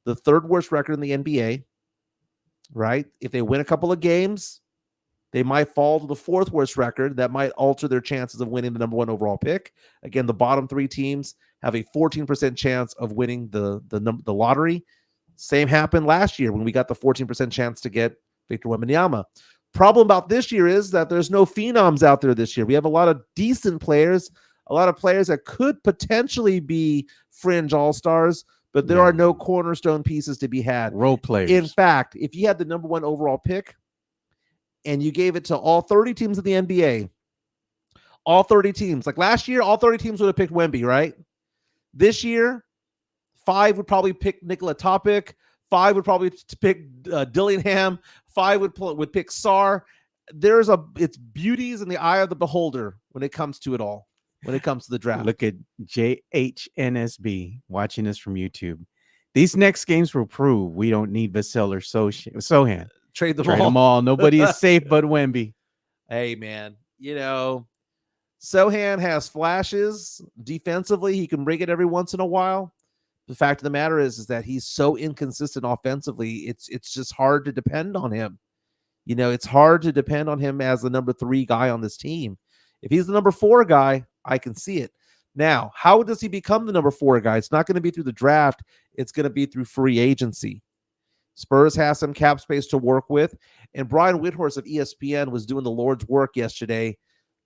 the 3rd worst record in the NBA, right? If they win a couple of games, they might fall to the 4th worst record. That might alter their chances of winning the number 1 overall pick. Again, the bottom 3 teams have a 14% chance of winning the lottery. Same happened last year when we got the 14% chance to get Victor Wembanyama. Problem about this year is that there's no phenoms out there this year. We have a lot of decent players, a lot of players that could potentially be fringe all-stars, but there are no cornerstone pieces to be had. Role players. In fact, if you had the number 1 overall pick, and you gave it to all 30 teams of the NBA, all 30 teams. Like last year, all 30 teams would have picked Wemby, right? This year, 5 would probably pick Nikola Topic. 5 would probably pick Dillingham. 5 would pick Sarr. It's beauties in the eye of the beholder when it comes to it all, when it comes to the draft. Look at JHNSB watching us from YouTube. These next games will prove we don't need Vassell or Soshan. Trade them all. Nobody is safe but Wemby. Hey, man. Soshan has flashes defensively. He can bring it every once in a while. The fact of the matter is that he's so inconsistent offensively. It's just hard to depend on him. It's hard to depend on him as the number 3 guy on this team. If he's the number 4 guy, I can see it. Now, how does he become the number 4 guy? It's not going to be through the draft. It's going to be through free agency. Spurs has some cap space to work with. And Brian Windhorst of ESPN was doing the Lord's work yesterday,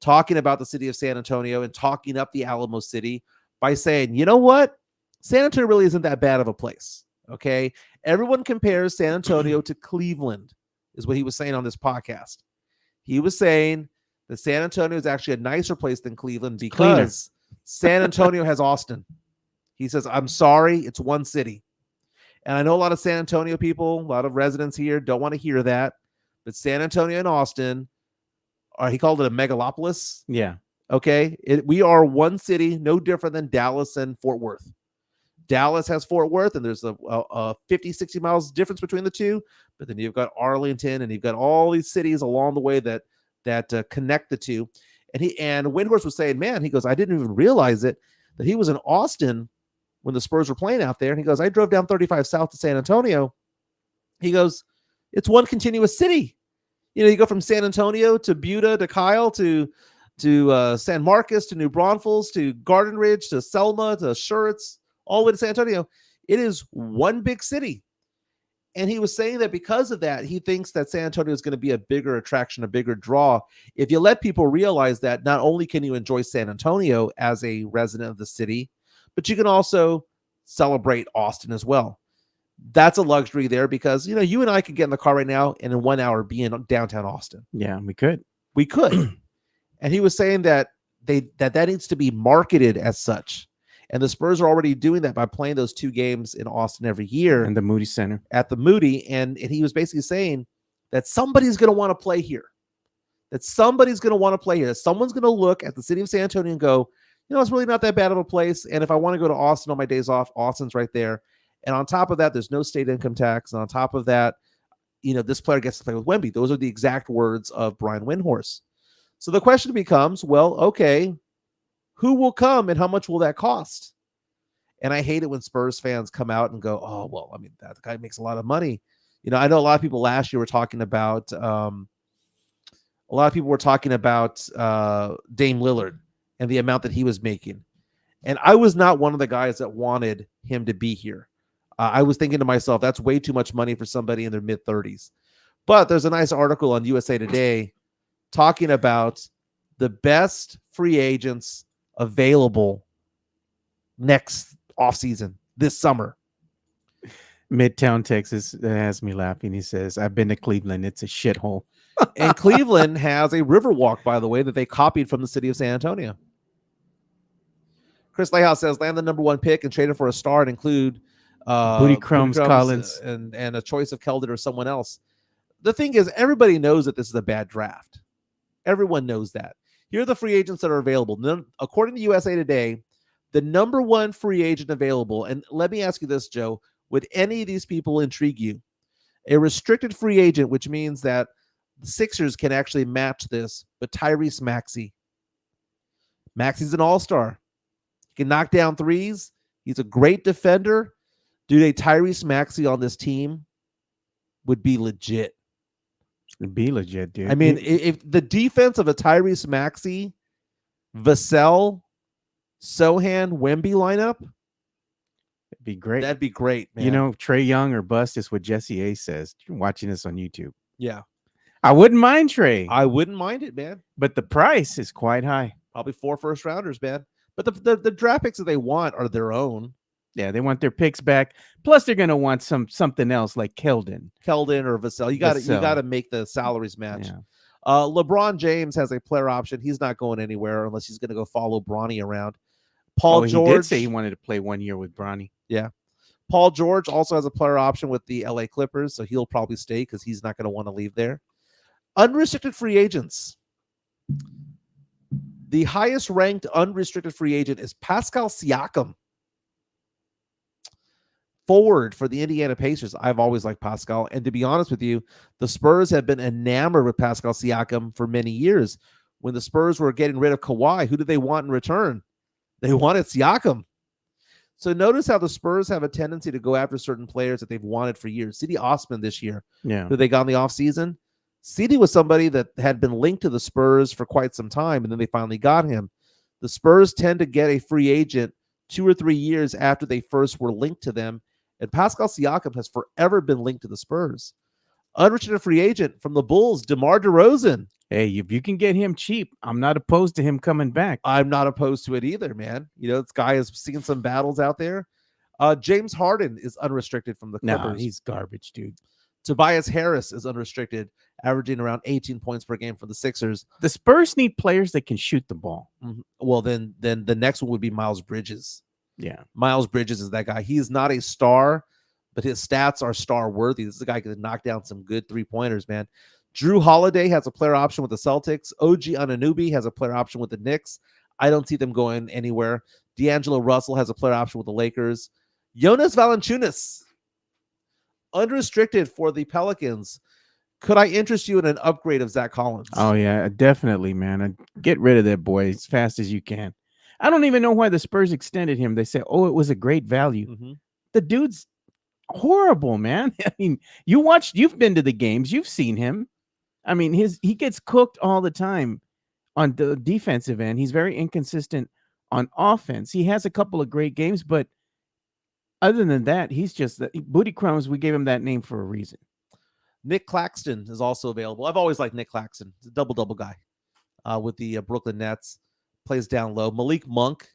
talking about the city of San Antonio and talking up the Alamo City by saying, you know what? San Antonio really isn't that bad of a place, okay? Everyone compares San Antonio to Cleveland, is what he was saying on this podcast. He was saying that San Antonio is actually a nicer place than Cleveland because San Antonio has Austin. He says, I'm sorry, it's one city. And I know a lot of San Antonio people, a lot of residents here don't want to hear that, but San Antonio and Austin, he called it a megalopolis. Yeah. Okay. We are one city, no different than Dallas and Fort Worth. Dallas has Fort Worth, and there's a 50, 60 miles difference between the two. But then you've got Arlington, and you've got all these cities along the way that connect the two. And Windhorst was saying, man, he goes, I didn't even realize it, that he was in Austin when the Spurs were playing out there. And he goes, I drove down 35 south to San Antonio. He goes, it's one continuous city. You go from San Antonio to Buda to Kyle to San Marcos to New Braunfels to Garden Ridge to Selma to Schertz, all the way to San Antonio. It is one big city. And he was saying that because of that, he thinks that San Antonio is going to be a bigger attraction, a bigger draw. If you let people realize that not only can you enjoy San Antonio as a resident of the city, but you can also celebrate Austin as well. That's a luxury there because, you and I could get in the car right now and in 1 hour be in downtown Austin. Yeah, we could. And he was saying that that needs to be marketed as such. And the Spurs are already doing that by playing those 2 games in Austin every year. And the Moody Center. At the Moody. And he was basically saying that somebody's going to want to play here. that somebody's going to want to play here. Someone's going to look at the city of San Antonio and go, it's really not that bad of a place. And if I want to go to Austin on my days off, Austin's right there. And on top of that, there's no state income tax. And on top of that, this player gets to play with Wemby. Those are the exact words of Brian Windhorst. So the question becomes, well, okay, who will come and how much will that cost? And I hate it when Spurs fans come out and go, oh, well, I mean, that guy makes a lot of money. I know a lot of people last year were talking about Dame Lillard and the amount that he was making. And I was not one of the guys that wanted him to be here. I was thinking to myself, that's way too much money for somebody in their mid-30s. But there's a nice article on USA Today talking about the best free agents available next offseason, this summer. Midtown Texas has me laughing. He says, I've been to Cleveland. It's a shithole. And Cleveland has a Riverwalk, by the way, that they copied from the city of San Antonio. Chris Layhouse says, land the number 1 pick and trade it for a star and include Booty Crumbs Collins and a choice of Keldon or someone else. The thing is, everybody knows that this is a bad draft. Everyone knows that. Here are the free agents that are available. According to USA Today, the number 1 free agent available, and let me ask you this, Joe, would any of these people intrigue you? A restricted free agent, which means that the Sixers can actually match this, but Tyrese Maxey. Maxey's an all-star. He can knock down threes. He's a great defender. Dude, a Tyrese Maxey on this team would be legit. It'd be legit, dude. I mean, if the defense of a Tyrese Maxey, Vassell, Soshan, Wemby lineup, it'd be great. That'd be great, man. Trey Young or bust is what Jesse A says. You're watching this on YouTube. Yeah. I wouldn't mind Trey. I wouldn't mind it, man. But the price is quite high. Probably 4 first rounders, man. But the draft picks that they want are their own. Yeah, they want their picks back. Plus, they're gonna want something else like Keldon or Vassell. You got to make the salaries match. Yeah. LeBron James has a player option. He's not going anywhere unless he's going to go follow Bronny around. Paul George he did say he wanted to play 1 year with Bronny. Yeah. Paul George also has a player option with the LA Clippers, so he'll probably stay because he's not going to want to leave there. Unrestricted free agents. The highest ranked unrestricted free agent is Pascal Siakam. Forward for the Indiana Pacers. I've always liked Pascal. And to be honest with you, the Spurs have been enamored with Pascal Siakam for many years. When the Spurs were getting rid of Kawhi, who did they want in return? They wanted Siakam. So notice how the Spurs have a tendency to go after certain players that they've wanted for years. C.D. Osman this year, who they got in the offseason. C.D. was somebody that had been linked to the Spurs for quite some time, and then they finally got him. The Spurs tend to get a free agent 2 or 3 years after they first were linked to them. And Pascal Siakam has forever been linked to the Spurs. Unrestricted free agent from the Bulls, DeMar DeRozan. Hey, if you can get him cheap, I'm not opposed to him coming back. I'm not opposed to it either, man. This guy is seeing some battles out there. James Harden is unrestricted from the Clippers. No, he's garbage, dude. Tobias Harris is unrestricted, averaging around 18 points per game for the Sixers. The Spurs need players that can shoot the ball. Mm-hmm. Well, then the next one would be Miles Bridges. Yeah. Miles Bridges is that guy. He is not a star, but his stats are star worthy. This is a guy who can knock down some good 3-pointers, man. Drew Holiday has a player option with the Celtics. OG Anunoby has a player option with the Knicks. I don't see them going anywhere. D'Angelo Russell has a player option with the Lakers. Jonas Valanciunas, unrestricted for the Pelicans. Could I interest you in an upgrade of Zach Collins? Oh, yeah, definitely, man. Get rid of that boy as fast as you can. I don't even know why the Spurs extended him. They say, oh, it was a great value. Mm-hmm. The dude's horrible, man. I mean, you've been to the games. You've seen him. I mean, he gets cooked all the time on the defensive end. He's very inconsistent on offense. He has a couple of great games, but other than that, he's just Booty Crumbs. We gave him that name for a reason. Nick Claxton is also available. I've always liked Nick Claxton. He's a double-double guy with the Brooklyn Nets. Plays down low. Malik Monk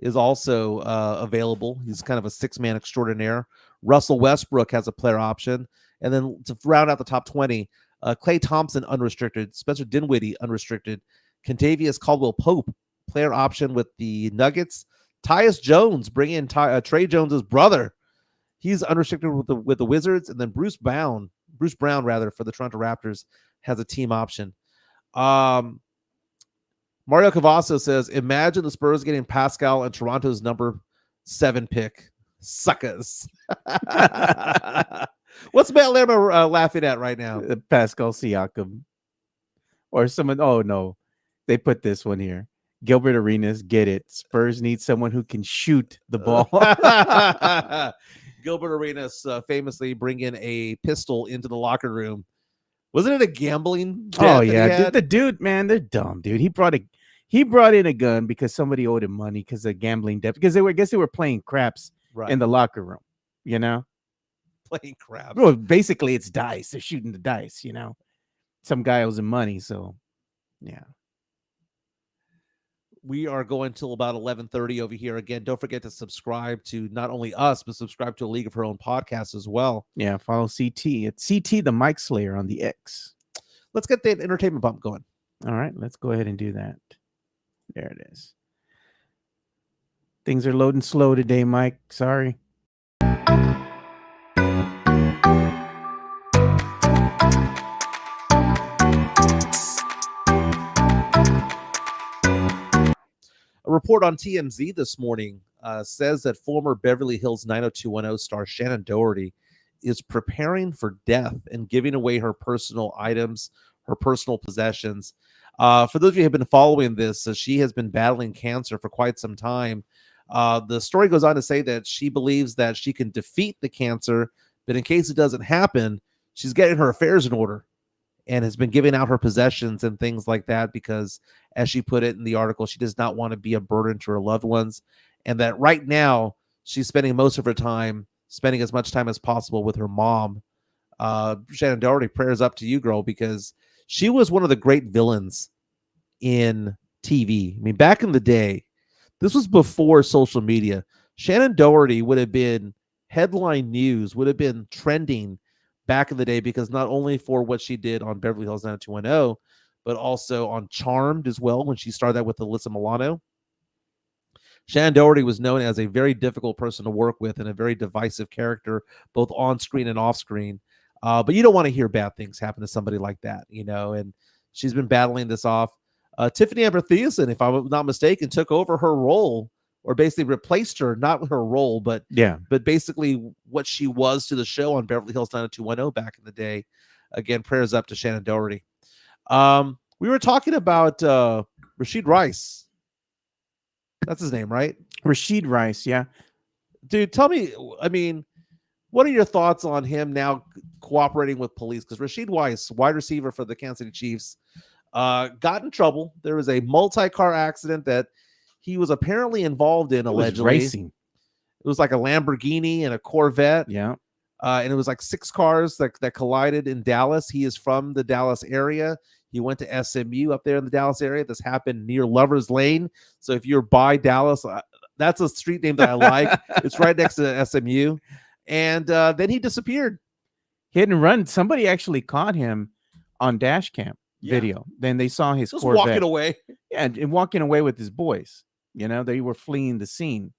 is also available. He's kind of a 6-man extraordinaire. Russell Westbrook has a player option. And then to round out the top 20, Klay Thompson, unrestricted. Spencer Dinwiddie, unrestricted. Kentavious Caldwell-Pope, player option with the Nuggets. Tyus Jones, bring in Trey Jones's brother. He's unrestricted with the Wizards. And then Bruce Brown, for the Toronto Raptors, has a team option. Mario Cavasso says, imagine the Spurs getting Pascal and Toronto's number 7 pick. Suckers. What's Matt Lerma laughing at right now? Pascal Siakam. Or someone, oh no, they put this one here. Gilbert Arenas, get it. Spurs need someone who can shoot the ball. Gilbert Arenas famously bringing a pistol into the locker room. Wasn't it a gambling debt? Oh yeah, the dude, man, they're dumb, dude. He brought in a gun because somebody owed him money because of gambling debt. Because I guess they were playing craps in the locker room. You know, playing craps. Well, basically, it's dice. They're shooting the dice. You know, some guy owes him money, so yeah. We are going till about 11:30 over here. Again, don't forget to subscribe to not only us, but subscribe to a League of Her Own podcast as well. Yeah, follow CT. It's CT the Mike Slayer on the X. Let's get that entertainment bump going. All right, let's go ahead and do that. There it is. Things are loading slow today, Mike. Sorry. A report on TMZ this morning says that former Beverly Hills 90210 star Shannon Doherty is preparing for death and giving away her personal items, her personal possessions. For those of you who have been following this, she has been battling cancer for quite some time. The story goes on to say that she believes that she can defeat the cancer, but in case it doesn't happen, she's getting her affairs in order and has been giving out her possessions and things like that because, as she put it in the article, she does not want to be a burden to her loved ones, and that right now she's spending most of her time spending as much time as possible with her mom. Shannon Doherty, prayers up to you, girl, because she was one of the great villains in TV. I mean, back in the day, this was before social media. Shannon Doherty would have been headline news, would have been trending back in the day because not only for what she did on Beverly Hills 90210, but also on Charmed as well when she started that with Alyssa Milano. Shannon Doherty was known as a very difficult person to work with and a very divisive character, both on screen and off screen. But you don't want to hear bad things happen to somebody like that, you know, and she's been battling this off. Tiffany Amber Thiessen, if I'm not mistaken, took over her role or basically replaced her, not her role, but basically what she was to the show on Beverly Hills 90210 back in the day. Again, prayers up to Shannon Doherty. We were talking about Rashid Rice. That's his name, right? Rashid Rice, yeah. Dude, tell me, I mean, what are your thoughts on him now cooperating with police? Because Rashid Rice, wide receiver for the Kansas City Chiefs, got in trouble. There was a multi-car accident that he was apparently involved in, allegedly. Racing. It was like a Lamborghini and a Corvette. Yeah. And it was like 6 cars that collided in Dallas. He is from the Dallas area. He went to SMU up there in the Dallas area. This happened near Lover's Lane. So if you're by Dallas, that's a street name that I like. It's right next to SMU. And then he disappeared. Hit and run. Somebody actually caught him on dash cam video. Then they saw his just Corvette. walking away. Yeah, and walking away with his boys. You know, they were fleeing the scene.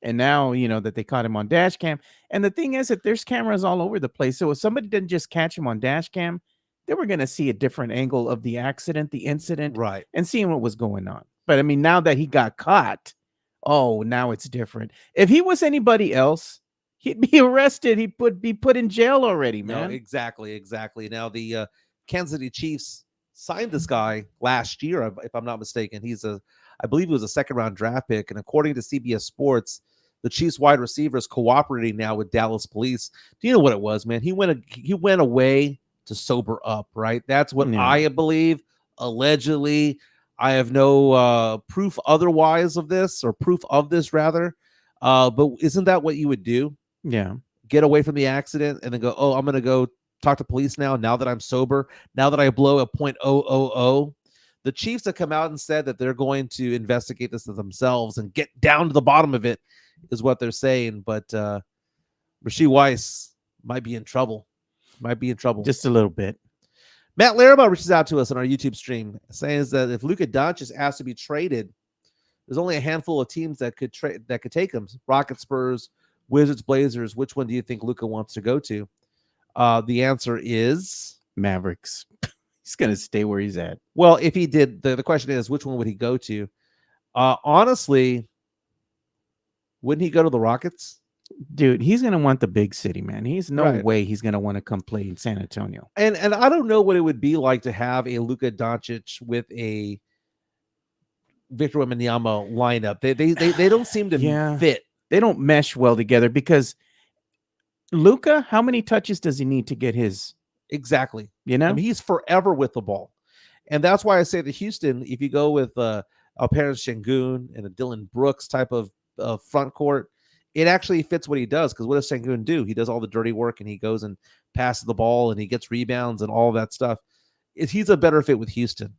And now, you know, that they caught him on dash cam. And the thing is that there's cameras all over the place. So if somebody didn't just catch him on dash cam, they were going to see a different angle of the accident, the incident, right, and seeing what was going on. But I mean, now that he got caught, oh, now it's different. If he was anybody else, he'd be arrested. He'd be put in jail already, man. No, exactly. Now the Kansas City Chiefs signed this guy last year, if I'm not mistaken. I believe he was a second-round draft pick, and according to CBS Sports, the Chiefs wide receiver is cooperating now with Dallas police. Do you know what it was, man? He went away to sober up, right? That's what I believe. Allegedly, I have no proof otherwise of this, or proof of this rather. But isn't that what you would do? Yeah. Get away from the accident and then go, oh, I'm going to go talk to police now that I'm sober, now that I blow a .000. The Chiefs have come out and said that they're going to investigate this themselves and get down to the bottom of it, is what they're saying. But Rashid Rice might be in trouble. Just a little bit. Matt Lerma reaches out to us on our YouTube stream saying that if Luka Doncic is asked to be traded, there's only a handful of teams that could take him. Rockets, Spurs, Wizards, Blazers. Which one do you think Luka wants to go to? The answer is Mavericks. He's gonna stay where he's at. Well, if he did, the question is, which one would he go to? Honestly, wouldn't he go to the Rockets? Dude, he's gonna want the big city, man. He's no Right. way he's gonna want to come play in San Antonio. And I don't know what it would be like to have a Luka Doncic with a Victor Wembanyama lineup. They don't seem to fit. They don't mesh well together because Luka, how many touches does he need to get his? Exactly. You know, I mean, he's forever with the ball. And that's why I say to Houston, if you go with Alperen Şengün and a Dylan Brooks type of front court, it actually fits what he does. Because what does Şengün do? He does all the dirty work and he goes and passes the ball and he gets rebounds and all that stuff. He's a better fit with Houston.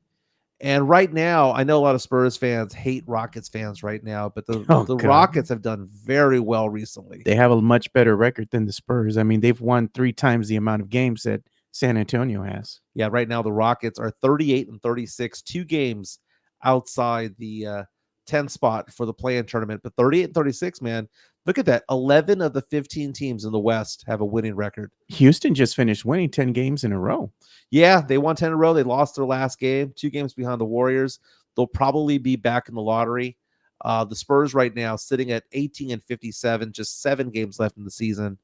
And right now, I know a lot of Spurs fans hate Rockets fans right now, but the Rockets have done very well recently. They have a much better record than the Spurs. I mean, they've won 3 times the amount of games that San Antonio has. Yeah, right now the Rockets are 38-36, 2 games outside the 10 spot for the play-in tournament. But 38-36, man, look at that. 11 of the 15 teams in the West have a winning record. Houston just finished winning 10 games in a row. Yeah, they won 10 in a row. They lost their last game, 2 games behind the Warriors. They'll probably be back in the lottery. The Spurs right now sitting at 18-57, just 7 games left in the season,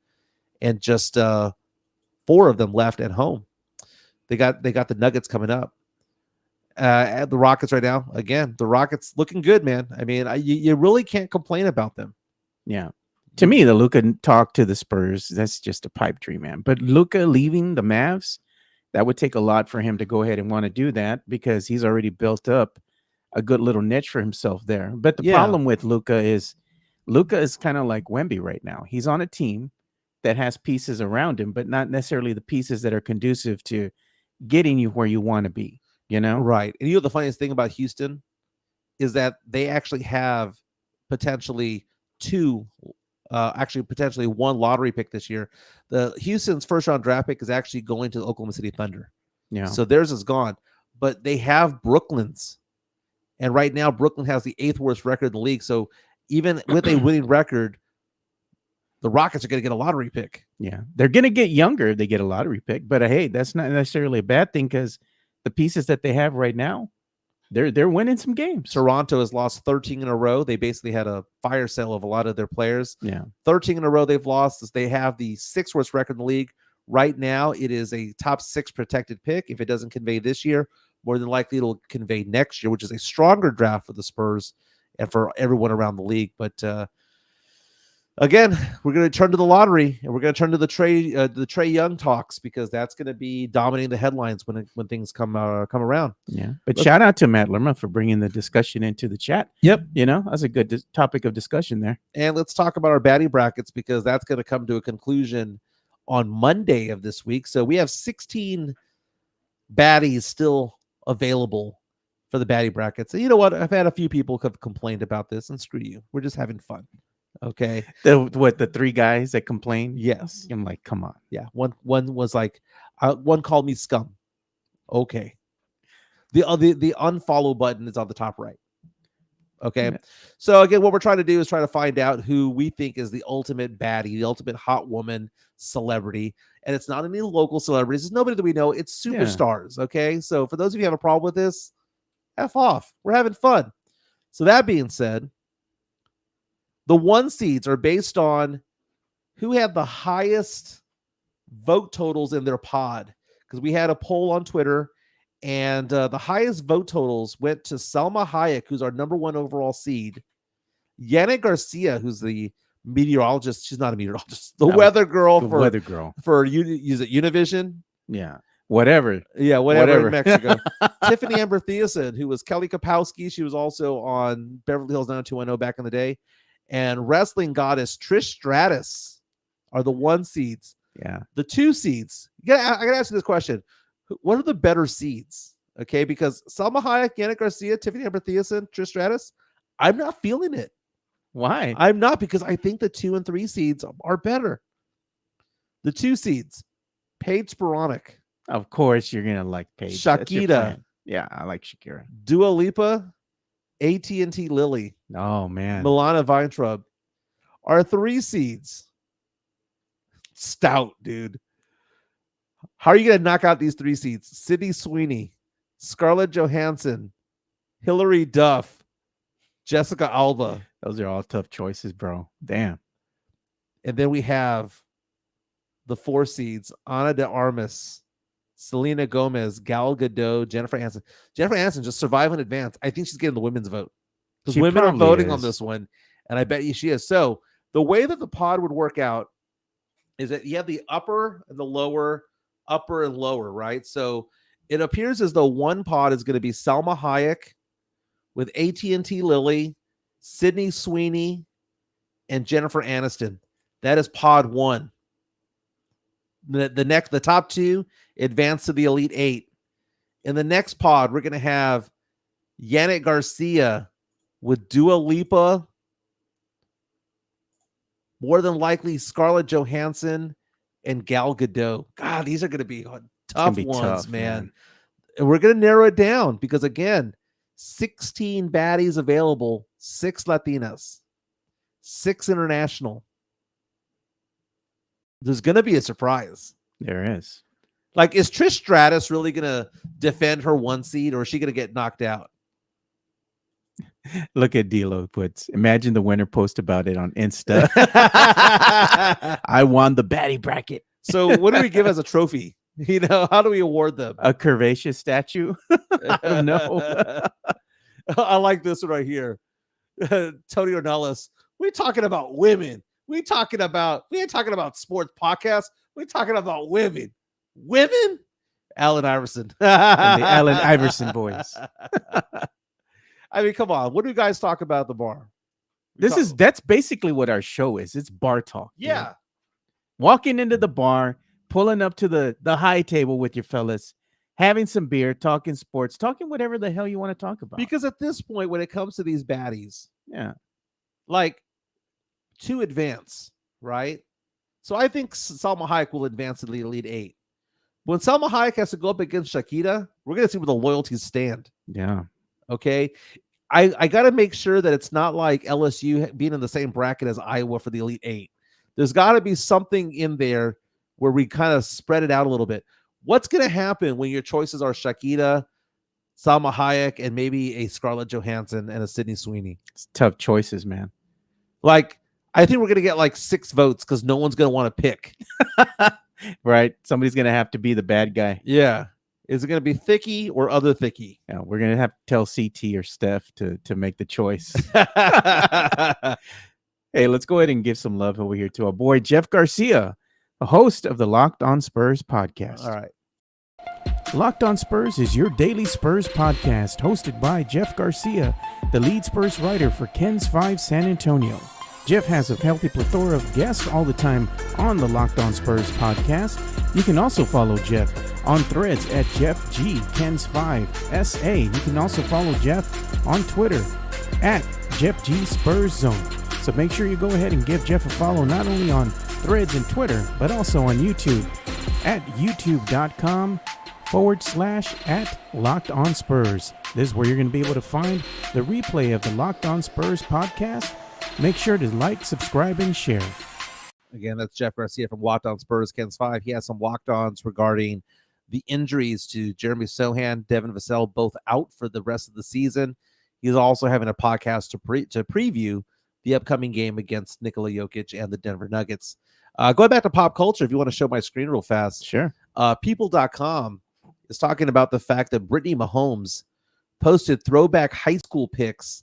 and just 4 of them left at home. They got the Nuggets coming up. At the Rockets right now, again, the Rockets looking good, man. I mean, you really can't complain about them. Yeah. To me, the Luka talk to the Spurs, that's just a pipe dream, man. But Luka leaving the Mavs, that would take a lot for him to go ahead and want to do that because he's already built up a good little niche for himself there. But the problem with Luka is kind of like Wemby right now. He's on a team that has pieces around him, but not necessarily the pieces that are conducive to getting you where you want to be, you know? Right. And you know the funniest thing about Houston is that they actually have potentially potentially 1 lottery pick this year. The Houston's first round draft pick is actually going to the Oklahoma City Thunder. Yeah. So theirs is gone. But they have Brooklyn's. And right now, Brooklyn has the 8th worst record in the league. So even with a winning record, the Rockets are going to get a lottery pick. Yeah. They're going to get younger if they get a lottery pick. But hey, that's not necessarily a bad thing because the pieces that they have right now, they're winning some games. Toronto has lost 13 in a row. They basically had a fire sale of a lot of their players. Yeah. 13 in a row they've lost. As they have the 6th worst record in the league. Right now, it is a top 6 protected pick. If it doesn't convey this year, more than likely it'll convey next year, which is a stronger draft for the Spurs and for everyone around the league. But again, we're going to turn to the lottery and we're going to turn to the Trae Young talks because that's going to be dominating the headlines when things come around. Yeah. But shout out to Matt Lerma for bringing the discussion into the chat. Yep. You know, that's a good topic of discussion there. And let's talk about our baddie brackets because that's going to come to a conclusion on Monday of this week. So we have 16 baddies still available for the baddie brackets. And you know what? I've had a few people have complained about this, and screw you. We're just having fun. Okay. The 3 guys that complained? Yes. I'm like, come on. Yeah. One was like, one called me scum. Okay. The unfollow button is on the top right. Okay. Yeah. So again, what we're trying to do is try to find out who we think is the ultimate baddie, the ultimate hot woman celebrity. And it's not any local celebrities. It's nobody that we know. It's superstars. Yeah. Okay. So for those of you who have a problem with this, F off. We're having fun. So that being said, the 1 seeds are based on who had the highest vote totals in their pod. Because we had a poll on Twitter, and the highest vote totals went to Salma Hayek, who's our number 1 overall seed. Yannick Garcia, who's the meteorologist. She's not a meteorologist. The weather girl for is it Univision? Yeah. Whatever. Yeah, whatever. In Mexico. Tiffany Amber Thiessen, who was Kelly Kapowski. She was also on Beverly Hills 90210 back in the day. And wrestling goddess Trish Stratus are the 1 seeds. Yeah. The 2 seeds. I gotta ask you this question. What are the better seeds? Okay, because Salma Hayek, Yannick Garcia, Tiffany Amber Thiessen, Trish Stratus, I'm not feeling it. Why? I'm not, because I think the 2 and 3 seeds are better. The 2 seeds, Paige Sporonic. Of course, you're gonna like Paige. Shakira. Yeah, I like Shakira. Dua Lipa, AT&T Lily. Oh man, Milana Weintraub. Our 3 seeds, stout, dude. How are you going to knock out these 3 seeds? Sydney Sweeney, Scarlett Johansson, Hillary Duff, Jessica Alba. Those are all tough choices, bro. Damn. And then we have the 4 seeds, Ana de Armas, Selena Gomez, Gal Gadot, Jennifer Aniston. Jennifer Aniston just survived in advance. I think she's getting the women's vote. Because women are voting on this one, and I bet you she is. So the way that the pod would work out is that you have the upper and the lower, upper and lower, right? So it appears as though one pod is going to be Salma Hayek with AT&T Lily, Sydney Sweeney, and Jennifer Aniston. That is pod 1. The top 2 advance to the Elite 8. In the next pod, we're going to have Yannick Garcia with Dua Lipa, more than likely Scarlett Johansson and Gal Gadot. God, these are going to be tough ones, man. And we're going to narrow it down because, again, 16 baddies available, 6 Latinas, 6 international. There's going to be a surprise. There is. Like, is Trish Stratus really going to defend her 1 seed, or is she going to get knocked out? Look at D'Lo puts. Imagine the winner post about it on Insta. I won the baddie bracket. So what do we give as a trophy? How do we award them? A curvaceous statue? I don't know. I like this one right here. Tony Ornelas. We're talking about women. We ain't talking about sports podcasts. We're talking about women. Women? Allen Iverson. And the Allen Iverson boys. I mean, come on. What do you guys talk about at the bar? That's basically what our show is. It's bar talk. Yeah. Dude. Walking into the bar, pulling up to the high table with your fellas, having some beer, talking sports, talking whatever the hell you want to talk about. Because at this point, when it comes to these baddies, yeah, like to advance, right? So I think Salma Hayek will advance to the Elite 8. When Salma Hayek has to go up against Shakira, we're going to see where the loyalties stand. Yeah. Okay. I got to make sure that it's not like LSU being in the same bracket as Iowa for the Elite 8. There's got to be something in there where we kind of spread it out a little bit. What's going to happen when your choices are Shakira, Salma Hayek, and maybe a Scarlett Johansson and a Sydney Sweeney? It's tough choices, man. Like, I think we're going to get like 6 votes because no one's going to want to pick. Right? Somebody's going to have to be the bad guy. Yeah. Is it going to be Thicky or other Thicky? Yeah, we're going to have to tell CT or Steph to make the choice. Hey, let's go ahead and give some love over here to our boy, Jeff Garcia, the host of the Locked On Spurs podcast. All right. Locked On Spurs is your daily Spurs podcast, hosted by Jeff Garcia, the lead Spurs writer for Ken's 5 San Antonio. Jeff has a healthy plethora of guests all the time on the Locked On Spurs podcast. You can also follow Jeff on threads at Jeff G Ken's 5 SA. You can also follow Jeff on Twitter at Jeff G Spurs Zone. So make sure you go ahead and give Jeff a follow not only on threads and Twitter, but also on YouTube at youtube.com/@Locked On Spurs. This is where you're going to be able to find the replay of the Locked On Spurs podcast. Make sure to like, subscribe, and share. Again, that's Jeff Garcia from Locked On Spurs, Ken's 5. He has some locked-ons regarding the injuries to Jeremy Soshan, Devin Vassell, both out for the rest of the season. He's also having a podcast to preview the upcoming game against Nikola Jokic and the Denver Nuggets. Going back to pop culture, if you want to show my screen real fast. Sure. People.com is talking about the fact that Brittany Mahomes posted throwback high school pics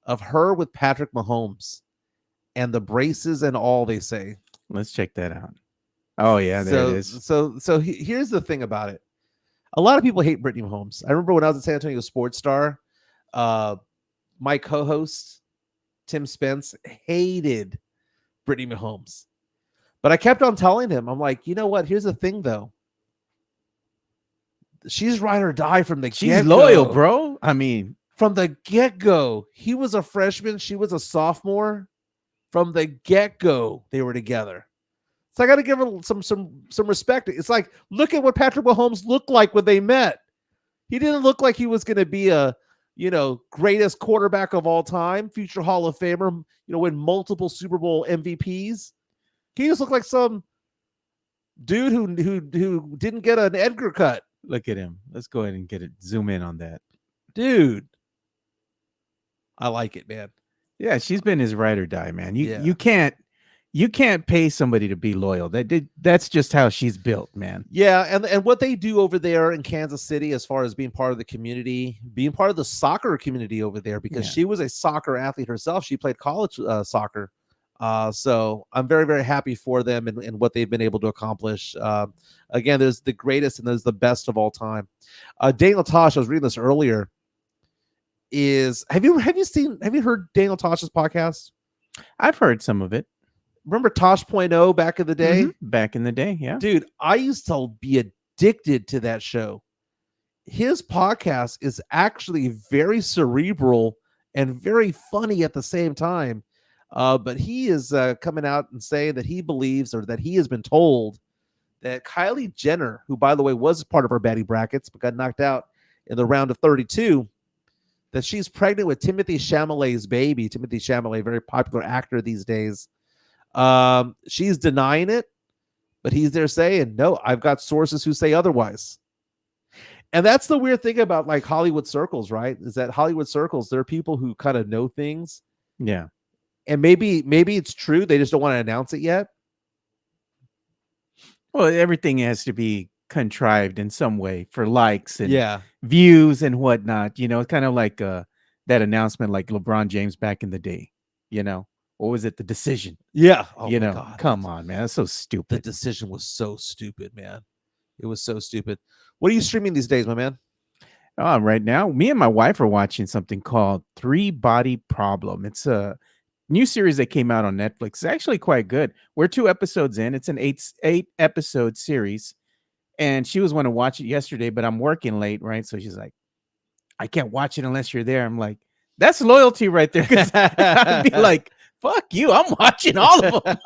of her with Patrick Mahomes and the braces and all, they say. Let's check that out. Oh, yeah, there it is. So here's the thing about it. A lot of people hate Brittany Mahomes. I remember when I was at San Antonio Sports Star, my co-host, Tim Spence, hated Brittany Mahomes. But I kept on telling him, I'm like, you know what? Here's the thing, though. She's ride or die from the get-go. She's loyal, bro. I mean, from the get-go. He was a freshman. She was a sophomore. From the get-go, they were together. So I got to give her some respect. It's like, look at what Patrick Mahomes looked like when they met. He didn't look like he was going to be a, greatest quarterback of all time, future Hall of Famer, win multiple Super Bowl MVPs. He just looked like some dude who didn't get an Edgar cut. Look at him. Let's go ahead and get it. Zoom in on that. Dude, I like it, man. Yeah, she's been his ride or die, man. Yeah. You can't pay somebody to be loyal. That's just how she's built, man. Yeah, and what they do over there in Kansas City as far as being part of the community, being part of the soccer community over there, because she was a soccer athlete herself. She played college soccer. So I'm very, very happy for them and what they've been able to accomplish. Again, there's the greatest and there's the best of all time. Daniel Tosh, I was reading this earlier, have you heard Daniel Tosh's podcast? I've heard some of it. Remember Tosh.0 back in the day? Mm-hmm. Back in the day, yeah. Dude, I used to be addicted to that show. His podcast is actually very cerebral and very funny at the same time. But he is coming out and saying that he believes, or that he has been told, that Kylie Jenner, who, by the way, was part of our baddie brackets but got knocked out in the round of 32, that she's pregnant with Timothée Chalamet's baby. Timothée Chalamet, very popular actor these days. She's denying it, but he's there saying, no, I've got sources who say otherwise. And that's the weird thing about like Hollywood circles, right? Is that Hollywood circles, there are people who kind of know things. Yeah. And maybe it's true. They just don't want to announce it yet. Well, everything has to be contrived in some way for likes and views and whatnot. You know, kind of like that announcement like LeBron James back in the day, you know. What was it? The decision. Yeah. Oh, you know, God. Come on, man. That's so stupid. The decision was so stupid, man. It was so stupid. What are you streaming these days, my man? Right now, me and my wife are watching something called 3 Body Problem. It's a new series that came out on Netflix. It's actually quite good. We're 2 episodes in. It's an 8 episode series. And she was wanting to watch it yesterday, but I'm working late, right? So she's like, I can't watch it unless you're there. I'm like, that's loyalty right there. I'd be like, fuck you, I'm watching all of them.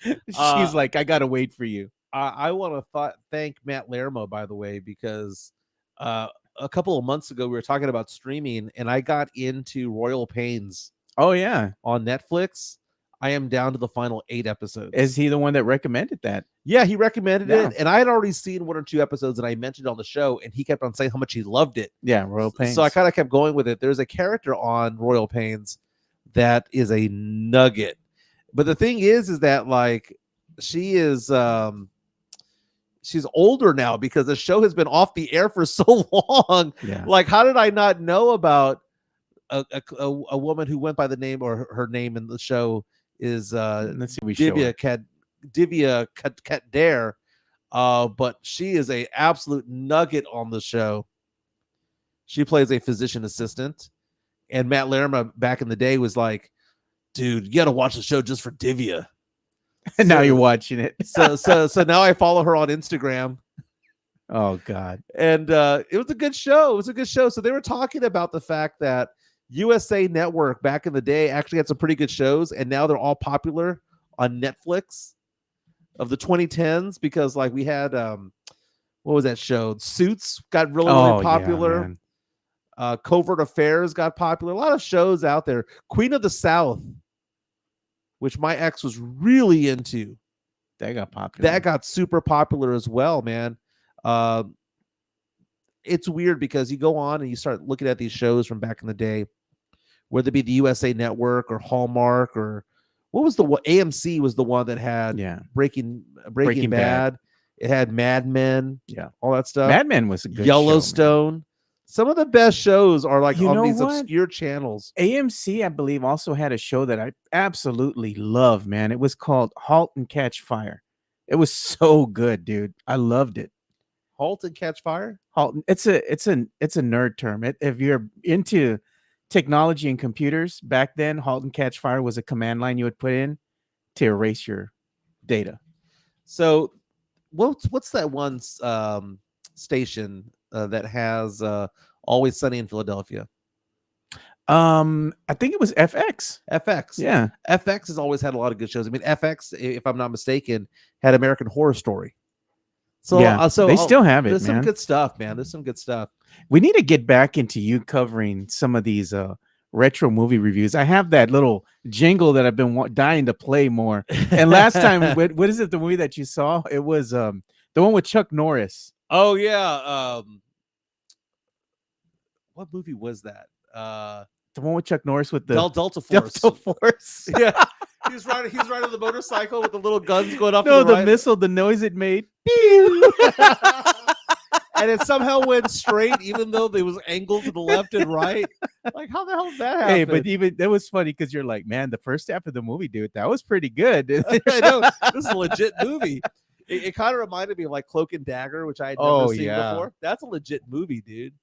She's like, I gotta wait for you. I want to thank Matt Lermo, by the way, because a couple of months ago we were talking about streaming, and I got into Royal Pains. Oh yeah, on Netflix. I am down to the final 8 episodes. Is he the one that recommended that? Yeah, he recommended it, and I had already seen 1 or 2 episodes, and I mentioned it on the show, and he kept on saying how much he loved it. Yeah, Royal Pains. So I kind of kept going with it. There's a character on Royal Pains that is a nugget, but the thing is that like she is she's older now because the show has been off the air for so long. Yeah. Like, how did I not know about a woman who went by the name, or her name in the show is let's see, Divya Katdare, but she is a absolute nugget on the show. She plays a physician assistant. And Matt Lerma back in the day was like, dude, you got to watch the show just for Divya. And now you're watching it. so now I follow her on Instagram. Oh, God. And it was a good show. It was a good show. So they were talking about the fact that USA Network back in the day actually had some pretty good shows. And now they're all popular on Netflix of the 2010s because like we had, what was that show? Suits got really popular. Yeah, Covert Affairs got popular. A lot of shows out there. Queen of the South, which my ex was really into. That got popular. That got super popular as well, man. It's weird because you go on and you start looking at these shows from back in the day, whether it be the USA Network or Hallmark or what was AMC was the one that had Breaking Bad. It had Mad Men. Yeah. All that stuff. Mad Men was a good Yellowstone. Show, some of the best shows are like on these what? Obscure channels. AMC, I believe, also had a show that I absolutely love, man. It was called Halt and Catch Fire. It was so good, dude. I loved it. Halt and Catch Fire? Halt. It's a nerd term. If you're into technology and computers, back then, Halt and Catch Fire was a command line you would put in to erase your data. So what's that one station that has Always Sunny in Philadelphia? I think it was FX. FX. Yeah. FX has always had a lot of good shows. I mean, FX, if I'm not mistaken, had American Horror Story. So, yeah, so they still have it. There's man. some good stuff, man. There's some good stuff. We need to get back into you covering some of these retro movie reviews. I have that little jingle that I've been dying to play more. And last time, what is it? The movie that you saw? It was the one with Chuck Norris. Oh yeah. What movie was that? The one with Chuck Norris with the Delta Force. Delta Force. Yeah. He's riding the motorcycle with the little guns going off. No, to the right. missile, the noise it made. And it somehow went straight, even though it was angled to the left and right. Like, how the hell did that happen? Hey, but even that was funny because you're like, man, the first half of the movie, dude, that was pretty good. I know, this is a legit movie. It kind of reminded me of like Cloak and Dagger, which I had never seen before. That's a legit movie, dude.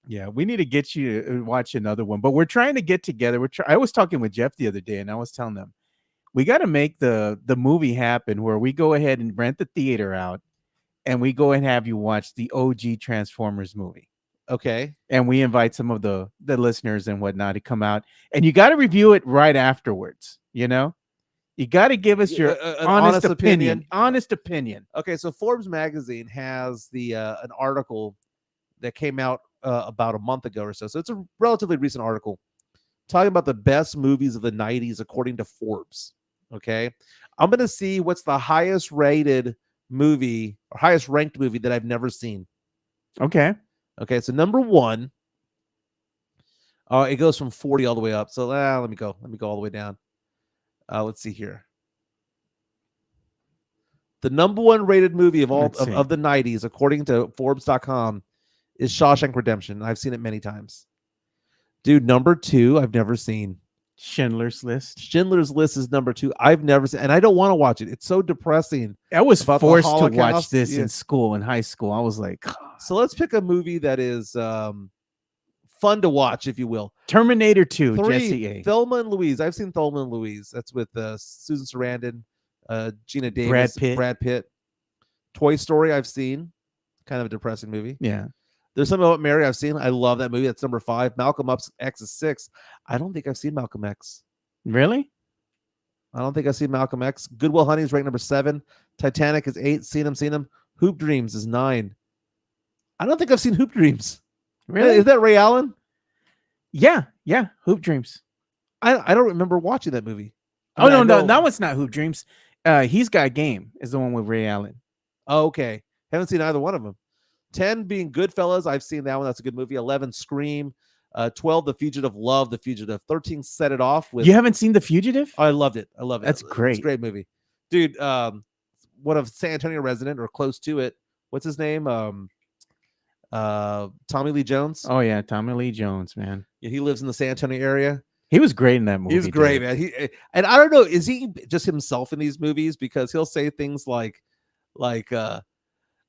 Yeah, we need to get you to watch another one, but we're trying to get together. I was talking with Jeff the other day, and I was telling them we got to make the movie happen where we go ahead and rent the theater out, and we go and have you watch the OG Transformers movie. Okay, and we invite some of the listeners and whatnot to come out, and you got to review it right afterwards. You know, you got to give us your honest opinion. Honest opinion. Okay, so Forbes magazine has the an article that came out about a month ago or so. So it's a relatively recent article talking about the best movies of the 90s according to Forbes. Okay, I'm gonna see what's the highest rated movie or highest ranked movie that I've never seen. Okay, so number one, it goes from 40 all the way up. So let me go all the way down. Let's see here. The number one rated movie of all of the 90s according to Forbes.com is Shawshank Redemption. I've seen it many times. Dude, number two, I've never seen. Schindler's List. Schindler's List is number two. I've never seen, and I don't want to watch it. It's so depressing. I was forced to watch this in high school. I was like, so let's pick a movie that is fun to watch, if you will. Terminator 2, 3, Jesse A. Thelma and Louise. I've seen Thelma and Louise. That's with Susan Sarandon, Gina Davis, Brad Pitt. Toy Story, I've seen. Kind of a depressing movie. Yeah. There's Something About Mary I've seen. I love that movie. That's number 5. Malcolm X is 6. I don't think I've seen Malcolm X. Really? I don't think I've seen Malcolm X. Good Will Hunting is ranked number 7. Titanic is 8. Seen him. Hoop Dreams is 9. I don't think I've seen Hoop Dreams. Really? Is that Ray Allen? Yeah. Hoop Dreams. I don't remember watching that movie. No, that one's not Hoop Dreams. He's Got Game is the one with Ray Allen. Oh, okay. Haven't seen either one of them. 10 being Goodfellas. I've seen that one. That's a good movie. 11, Scream. 12, The Fugitive. Love The Fugitive. 13, Set It Off. You haven't seen The Fugitive? I loved it. That's great. It's a great movie. Dude, one of San Antonio resident or close to it. What's his name? Tommy Lee Jones. Oh, yeah. Tommy Lee Jones, man. Yeah, he lives in the San Antonio area. He was great in that movie. He's great, man. And I don't know, is he just himself in these movies? Because he'll say things like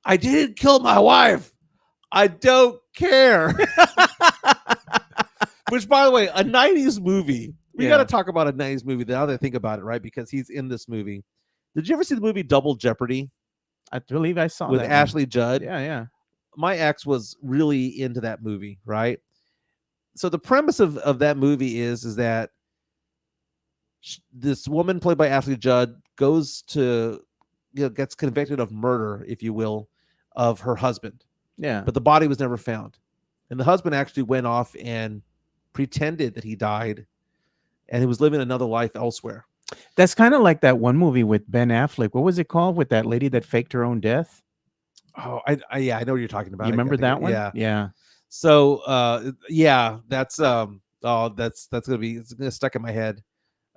I didn't kill my wife. I don't care. Which, by the way, a 90s movie. We got to talk about a 90s movie now that I think about it, right? Because he's in this movie. Did you ever see the movie Double Jeopardy? I believe I saw with that Ashley Judd. Yeah. My ex was really into that movie, right? So the premise of that movie is that this woman played by Ashley Judd goes to, gets convicted of murder, if you will, of her husband. Yeah. But the body was never found. And the husband actually went off and pretended that he died and he was living another life elsewhere. That's kind of like that one movie with Ben Affleck. What was it called with that lady that faked her own death? Oh, I know what you're talking about. You remember that one? Yeah. So, that's gonna be stuck in my head.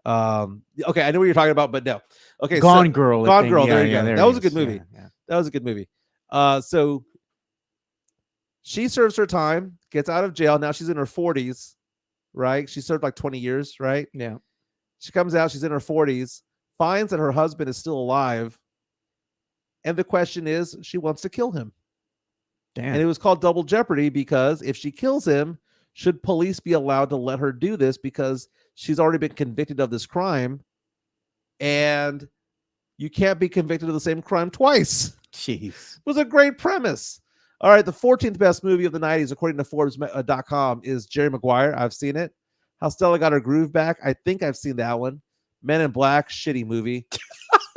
Okay, I know what you're talking about, but no. Okay, Gone Girl. Gone Girl. There you go. That was a good movie. Yeah. That was a good movie. So she serves her time, gets out of jail. Now she's in her 40s, right? She served like 20 years, right? Yeah. She comes out, she's in her 40s, finds that her husband is still alive. And the question is, she wants to kill him. Damn. And it was called Double Jeopardy because if she kills him, should police be allowed to let her do this because she's already been convicted of this crime? And you can't be convicted of the same crime twice. Jeez. It was a great premise. All right, the 14th best movie of the 90s, according to Forbes.com, is Jerry Maguire. I've seen it. How Stella Got Her Groove Back. I think I've seen that one. Men in Black, shitty movie.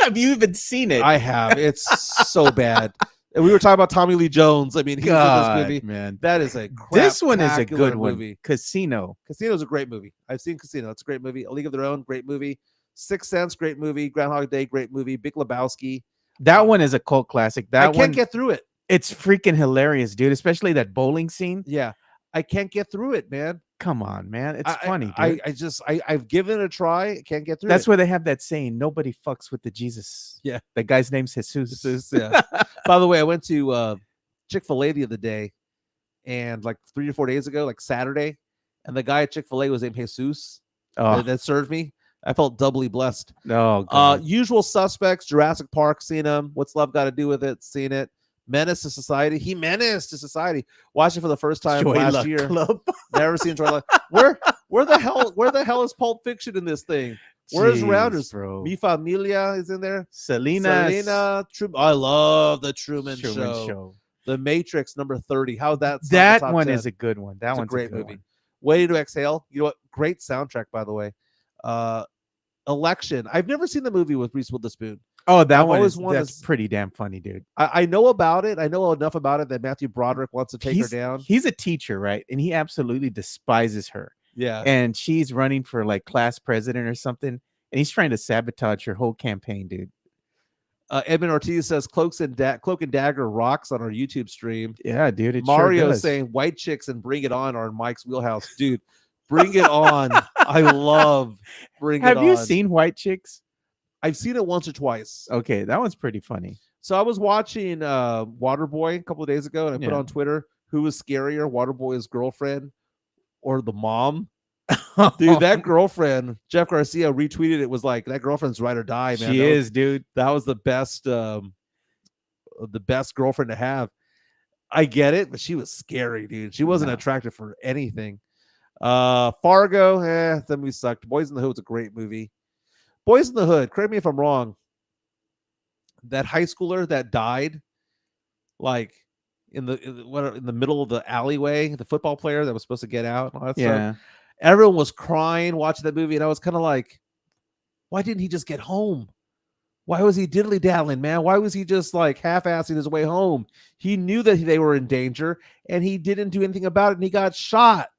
Have you even seen it? I have. It's so bad. And we were talking about Tommy Lee Jones. I mean, he's in this movie. Man. That is a This one is a good movie. one. Casino. Casino's a great movie. I've seen Casino. It's a great movie. A League of Their Own, great movie. Sixth Sense, great movie. Groundhog Day, great movie. Big Lebowski. That one is a cult classic. That I one, can't get through it. it's freaking hilarious, dude. Especially that bowling scene. Yeah, I can't get through it, man. Come on, man. It's funny, dude. I've given it a try. I can't get through That's it. where they have that saying, nobody fucks with the Jesus. Yeah. That guy's name's Jesus. Yeah. By the way, I went to Chick-fil-A the other day, and like 3 or 4 days ago, like Saturday, and the guy at Chick-fil-A was named Jesus that served me. I felt doubly blessed. God. Usual Suspects, Jurassic Park, seen them. What's Love Got to Do with It? Seen it. Menace to Society. He menaced to society. Watched it for the first time Joy last Luck year. Club. Never seen Joy Luck. Where the hell is Pulp Fiction in this thing? Where's Rounders? Bro. Mi Familia is in there. Selena. I love the Truman Show. The Matrix number 30. How that one 10. Is a good one. That one's a great movie. One. Way to Exhale. You know what? Great soundtrack, by the way. Election. I've never seen the movie with Reese Witherspoon. Oh, that's pretty damn funny, dude. I know about it. I know enough about it that Matthew Broderick wants to take her down. He's a teacher, right? And he absolutely despises her. Yeah. And she's running for like class president or something. And he's trying to sabotage her whole campaign, dude. Edmund Ortiz says Cloak and Dagger rocks on our YouTube stream. Yeah, dude. Mario saying White Chicks and Bring It On are in Mike's wheelhouse. Dude, Bring It On. I love Bring It On. Have you seen White Chicks? I've seen it once or twice. Okay, that one's pretty funny. So I was watching Waterboy a couple of days ago, and I put on Twitter, who was scarier, Waterboy's girlfriend or the mom? Dude, that girlfriend, Jeff Garcia retweeted it, was like, that girlfriend's ride or die, man. She is, dude. That was the best girlfriend to have. I get it, but she was scary, dude. She wasn't attractive for anything. Fargo, that movie sucked. Boys in the Hood's a great movie. Boys in the Hood, correct me if I'm wrong. That high schooler that died, like in the middle of the alleyway, the football player that was supposed to get out. All that stuff. Everyone was crying watching that movie, and I was kind of like, why didn't he just get home? Why was he diddly daddling, man? Why was he just like half-assing his way home? He knew that they were in danger, and he didn't do anything about it, and he got shot.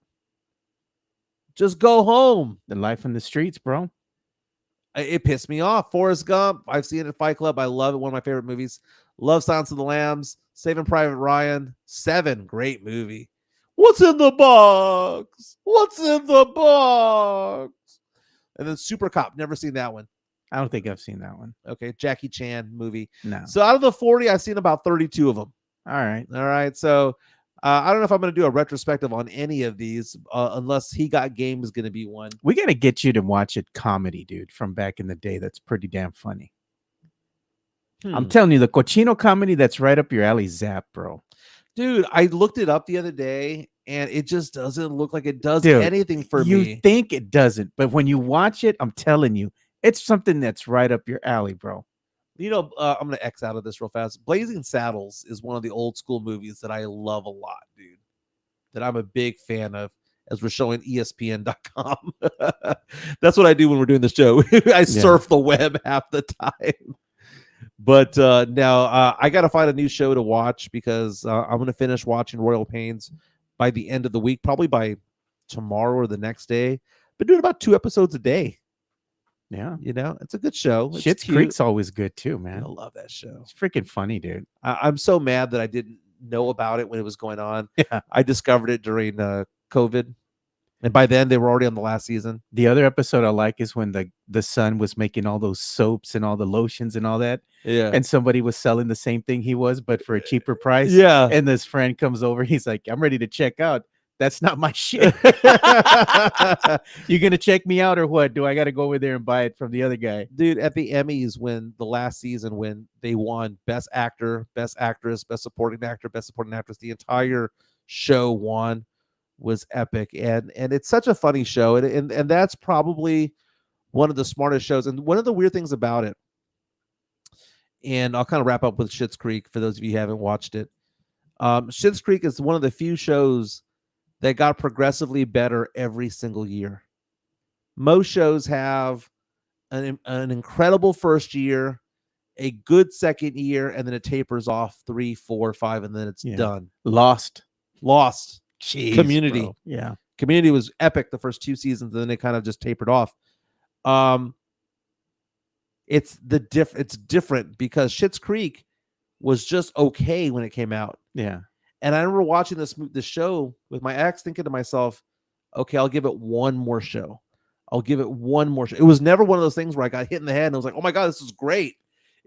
Just go home. The life in the streets, bro. It pissed me off. Forrest Gump. I've seen it at Fight Club. I love it. One of my favorite movies. Love Silence of the Lambs. Saving Private Ryan. 7. Great movie. What's in the box? What's in the box? And then Super Cop. Never seen that one. I don't think I've seen that one. Okay. Jackie Chan movie. No. So out of the 40, I've seen about 32 of them. All right. So I don't know if I'm going to do a retrospective on any of these unless He Got Game is going to be one. We got to get you to watch it comedy, dude, from back in the day. That's pretty damn funny. I'm telling you, the cochino comedy, that's right up your alley, Zap, bro. Dude, I looked it up the other day, and it just doesn't look like it does anything for me. You think it doesn't, but when you watch it, I'm telling you, it's something that's right up your alley, bro. You know, I'm going to X out of this real fast. Blazing Saddles is one of the old school movies that I love a lot, dude. That I'm a big fan of, as we're showing ESPN.com. That's what I do when we're doing this show. I surf the web half the time. But now I got to find a new show to watch because I'm going to finish watching Royal Pains by the end of the week, probably by tomorrow or the next day. Been doing about 2 episodes a day. Yeah, you know, it's a good show. Schitt's Creek's always good too, man. I love that show. It's freaking funny, dude. I'm so mad that I didn't know about it when it was going on. Yeah, I discovered it during COVID, and by then they were already on the last season. The other episode I like is when the son was making all those soaps and all the lotions and all that. Yeah, and somebody was selling the same thing he was, but for a cheaper price. Yeah, and this friend comes over. He's like, "I'm ready to check out. That's not my shit." You gonna check me out or what? Do I got to go over there and buy it from the other guy? Dude, at the Emmys, when the last season, when they won Best Actor, Best Actress, Best Supporting Actor, Best Supporting Actress, the entire show won, was epic. And it's such a funny show. And that's probably one of the smartest shows. And one of the weird things about it, and I'll kind of wrap up with Schitt's Creek for those of you who haven't watched it. Schitt's Creek is one of the few shows that got progressively better every single year. Most shows have an incredible first year a good second year, and then it tapers off 3, 4, 5, and then it's done. Lost. Jeez, Community. Bro. Yeah. Community was epic the first 2 seasons, and then it kind of just tapered off. It's different because Schitt's Creek was just okay when it came out. Yeah. And I remember watching this show with my ex, thinking to myself, okay, I'll give it one more show. It was never one of those things where I got hit in the head and I was like, oh my God, this is great.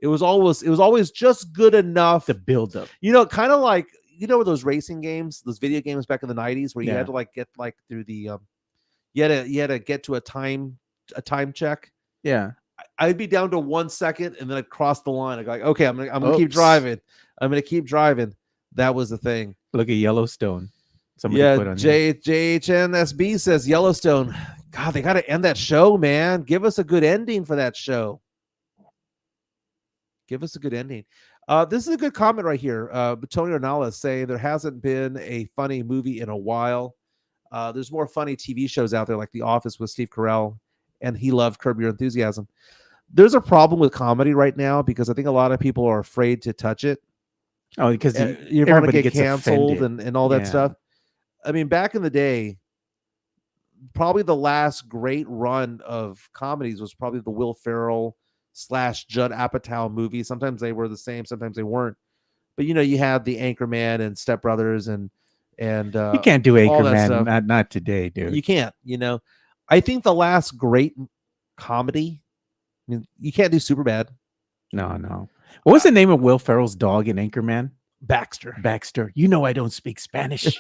It was always just good enough to build up. Kind of like, those racing games, those video games back in the 90s where you had to like get like through the you had to get to a time check. Yeah. I'd be down to 1 second and then I'd cross the line. I'd go like, okay, I'm gonna keep driving. That was the thing. Look at Yellowstone. Somebody put on JHNSB says Yellowstone. God, they got to end that show, man. Give us a good ending for that show. Give us a good ending. This is a good comment right here. Tony Ornella saying there hasn't been a funny movie in a while. There's more funny TV shows out there like The Office with Steve Carell, and he loved Curb Your Enthusiasm. There's a problem with comedy right now because I think a lot of people are afraid to touch it. Oh, because you're going to get canceled and all that stuff. I mean, back in the day, probably the last great run of comedies was probably the Will Ferrell / Judd Apatow movie. Sometimes they were the same, sometimes they weren't. But you had the Anchorman and Step Brothers and you can't do Anchorman, not today, dude. You can't. I think the last great comedy. I mean, you can't do Superbad. No. What was the name of Will Ferrell's dog in Anchorman? Baxter. I don't speak Spanish.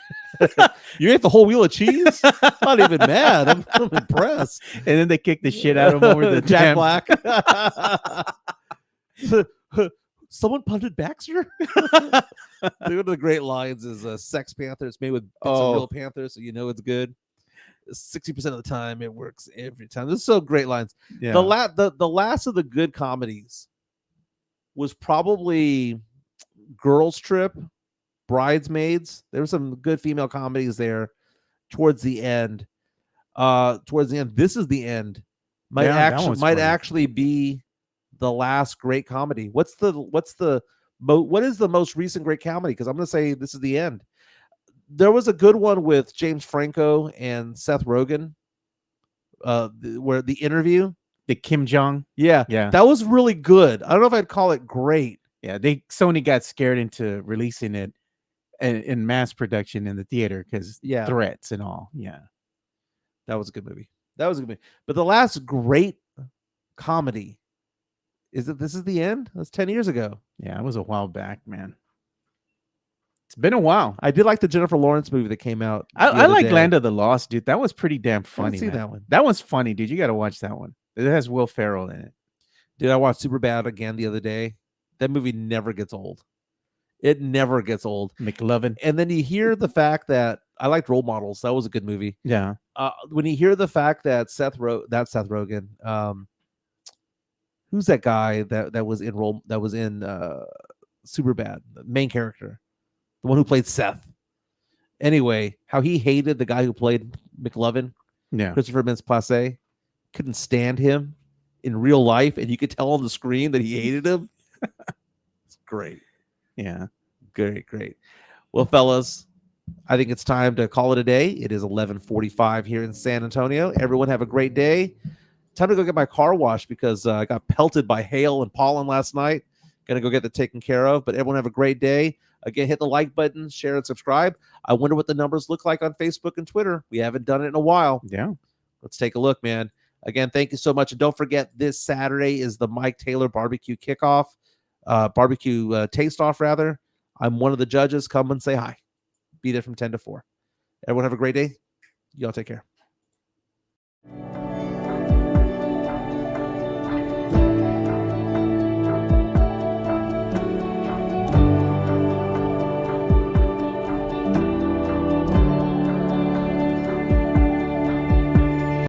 You ate the whole wheel of cheese? I'm not even mad. I'm impressed. And then they kicked the shit out of him over the Jack Black. Someone punted Baxter? One of the great lines is Sex Panther. It's made with real Panther, so it's good. 60% of the time, it works every time. This is so great lines. Yeah. The last of the good comedies was probably Girls Trip, Bridesmaids. There were some good female comedies there towards the end. This is the end. Might actually be the last great comedy. What is the most recent great comedy? Because I'm going to say this is the end. There was a good one with James Franco and Seth Rogen, where The Interview. The Kim Jong. Yeah. That was really good. I don't know if I'd call it great. Yeah, Sony got scared into releasing it in mass production in the theater because threats and all. Yeah. That was a good movie. But the last great comedy this is the end? That's 10 years ago. Yeah, it was a while back, man. It's been a while. I did like the Jennifer Lawrence movie that came out. I like Land of the Lost, dude. That was pretty damn funny. I didn't see that one. That one's funny, dude. You got to watch that one. It has Will Ferrell in it. Dude, I watched Superbad again the other day. That movie never gets old. It never gets old. McLovin. And then you hear the fact that I liked Role Models. That was a good movie. Yeah. When you hear the fact that Seth Rogen, who's that guy that was in Superbad, the main character, the one who played Seth. Anyway, how he hated the guy who played McLovin, Christopher Mintz-Plasse, couldn't stand him in real life, and you could tell on the screen that he hated him. It's great. Yeah. Great. Well, fellas, I think it's time to call it a day. It is 11:45 here in San Antonio. Everyone have a great day. Time to go get my car washed because I got pelted by hail and pollen last night. Gonna go get that taken care of. But everyone have a great day. Again, hit the like button, share, and subscribe. I wonder what the numbers look like on Facebook and Twitter. We haven't done it in a while. Yeah. Let's take a look, man. Again, thank you so much. And don't forget, this Saturday is the Mike Taylor barbecue kickoff, barbecue taste-off, rather. I'm one of the judges. Come and say hi. Be there from 10 to 4. Everyone have a great day. Y'all take care.